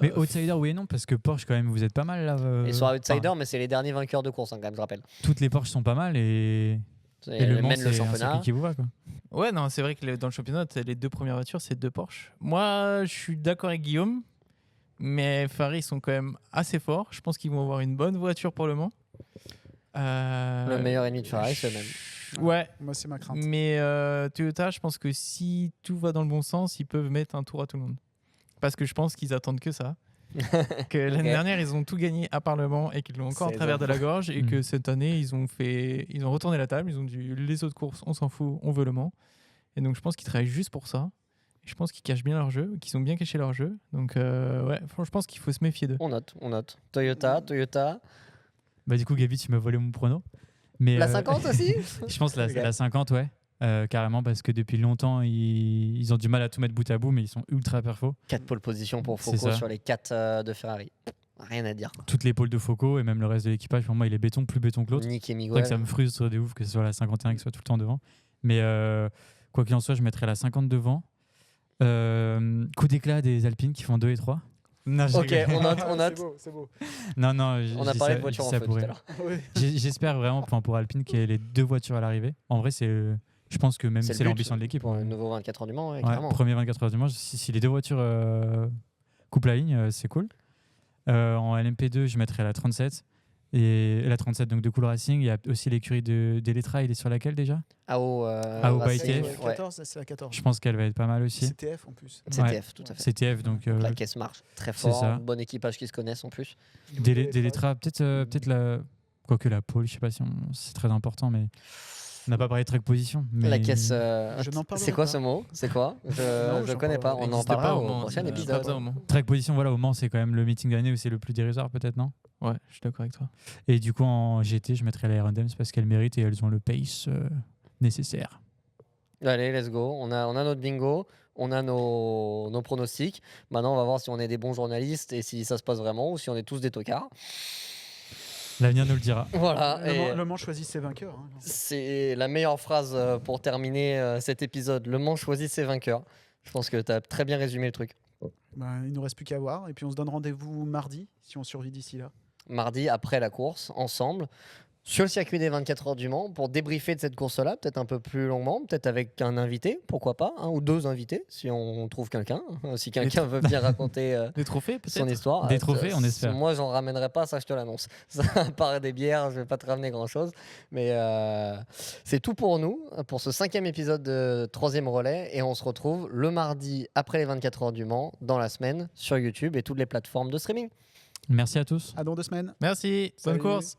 Mais outsider, oui et non, parce que Porsche, quand même, vous êtes pas mal là. Ils sont outsider, enfin, mais c'est les derniers vainqueurs de course, hein, quand même, je rappelle. toutes les Porsche sont pas mal et le Mans, mène le c'est un championnat. circuit qui vous va, quoi. Ouais, non, c'est vrai que dans le championnat, les 2 premières voitures, c'est 2 Porsche. Moi, je suis d'accord avec Guillaume, mais Ferrari sont quand même assez forts. Je pense qu'ils vont avoir une bonne voiture pour le Mans. Le meilleur ennemi de Ferrari, c'est le même. Ouais, Moi, c'est ma crainte. mais Toyota, je pense que si tout va dans le bon sens, ils peuvent mettre un tour à tout le monde. Parce que je pense qu'ils attendent que ça. Que l'année dernière, ils ont tout gagné à part le Mans et qu'ils l'ont encore C'est en travers de la gorge. Et Mm. que cette année, ils ont retourné la table. Ils ont dit les autres courses, on s'en fout, on veut le Mans. Et donc, je pense qu'ils travaillent juste pour ça. Et je pense qu'ils cachent bien leur jeu, qu'ils ont bien caché leur jeu. Donc, ouais, franchement, je pense qu'il faut se méfier d'eux. On note. Toyota. Bah, du coup, Gabi, tu m'as volé mon prono. Mais, La 50 aussi? je pense Ok. la 50, ouais. Carrément, parce que depuis longtemps, ils ont du mal à tout mettre bout à bout, mais ils sont ultra perfos. 4 pole positions pour C'est Foucault ça. sur les 4 de Ferrari. Rien à dire. Toutes les pôles de Foucault et même le reste de l'équipage, pour moi, il est béton, plus béton que l'autre. Nick et C'est vrai Miguel. que ça me frustre de ouf que ce soit la 51 qui soit tout le temps devant. Mais quoi qu'il en soit, je mettrais la 50 devant. Coup d'éclat des Alpines qui font 2 et 3. Non, je Ok, rigole. on note. C'est beau. Non, On a parlé de voitures en feu tout à l'heure. J'espère vraiment pour Alpine qu'il y ait les 2 voitures à l'arrivée. En vrai, je pense que même C'est le c'est but l'ambition de l'équipe. Pour le nouveau 24 heures du Mans, ouais, Ouais, clairement. premier 24 heures du Mans, si les 2 voitures coupent la ligne, c'est cool. En LMP2, je mettrais la 37. Et la 37 donc de Cool Racing. Il y a aussi l'écurie d'Eletra. Il est sur laquelle déjà? AO Racing, Bike, C'est 14, c'est la 14. Je pense qu'elle va être pas mal aussi. CTF en plus. CTF, tout à fait. CTF, donc La caisse marche très c'est fort. ça. Bon équipage qui se connaissent en plus. d'Eletra, peut-être la. Quoique la pole, je sais pas si c'est très important, mais on n'a pas parlé de track position. Mais... La caisse. Je n'en parlerai C'est quoi pas. ce mot? C'est quoi? Non, Je j'en connais pas. parlerai. On en N'hésitez pas parlera au au Mans, prochain pas épisode. besoin au Mans. Track position, voilà, au Mans, c'est quand même le meeting de l'année où c'est le plus dérisoire, peut-être, non? Ouais, je suis d'accord avec toi. Et du coup, en GT, je mettrais la R&M's parce qu'elles méritent et elles ont le pace nécessaire. Allez, let's go. On a notre bingo. On a nos pronostics. Maintenant, on va voir si on est des bons journalistes et si ça se passe vraiment ou si on est tous des tocards. L'avenir nous le dira. Voilà. et Le Mans choisit ses vainqueurs. hein. C'est la meilleure phrase pour terminer cet épisode. Le Mans choisit ses vainqueurs. Je pense que tu as très bien résumé le truc. Il nous reste plus qu'à voir. Et puis on se donne rendez-vous mardi si on survit d'ici là. Mardi, après la course, ensemble, sur le circuit des 24 heures du Mans, pour débriefer de cette course-là, peut-être un peu plus longuement, peut-être avec un invité, pourquoi pas, un ou 2 invités, si on trouve quelqu'un, si quelqu'un veut bien raconter Des trophées, son peut-être. histoire. Des trophées, on espère. Moi, j'en ramènerai pas, ça je te l'annonce. Ça, à part des bières, je vais pas te ramener grand-chose. Mais c'est tout pour nous, pour ce 5e épisode de 3e relais. Et on se retrouve le mardi après les 24 heures du Mans, dans la semaine, sur YouTube et toutes les plateformes de streaming. Merci à tous. À dans 2 semaines. Merci, bonne Salut. course.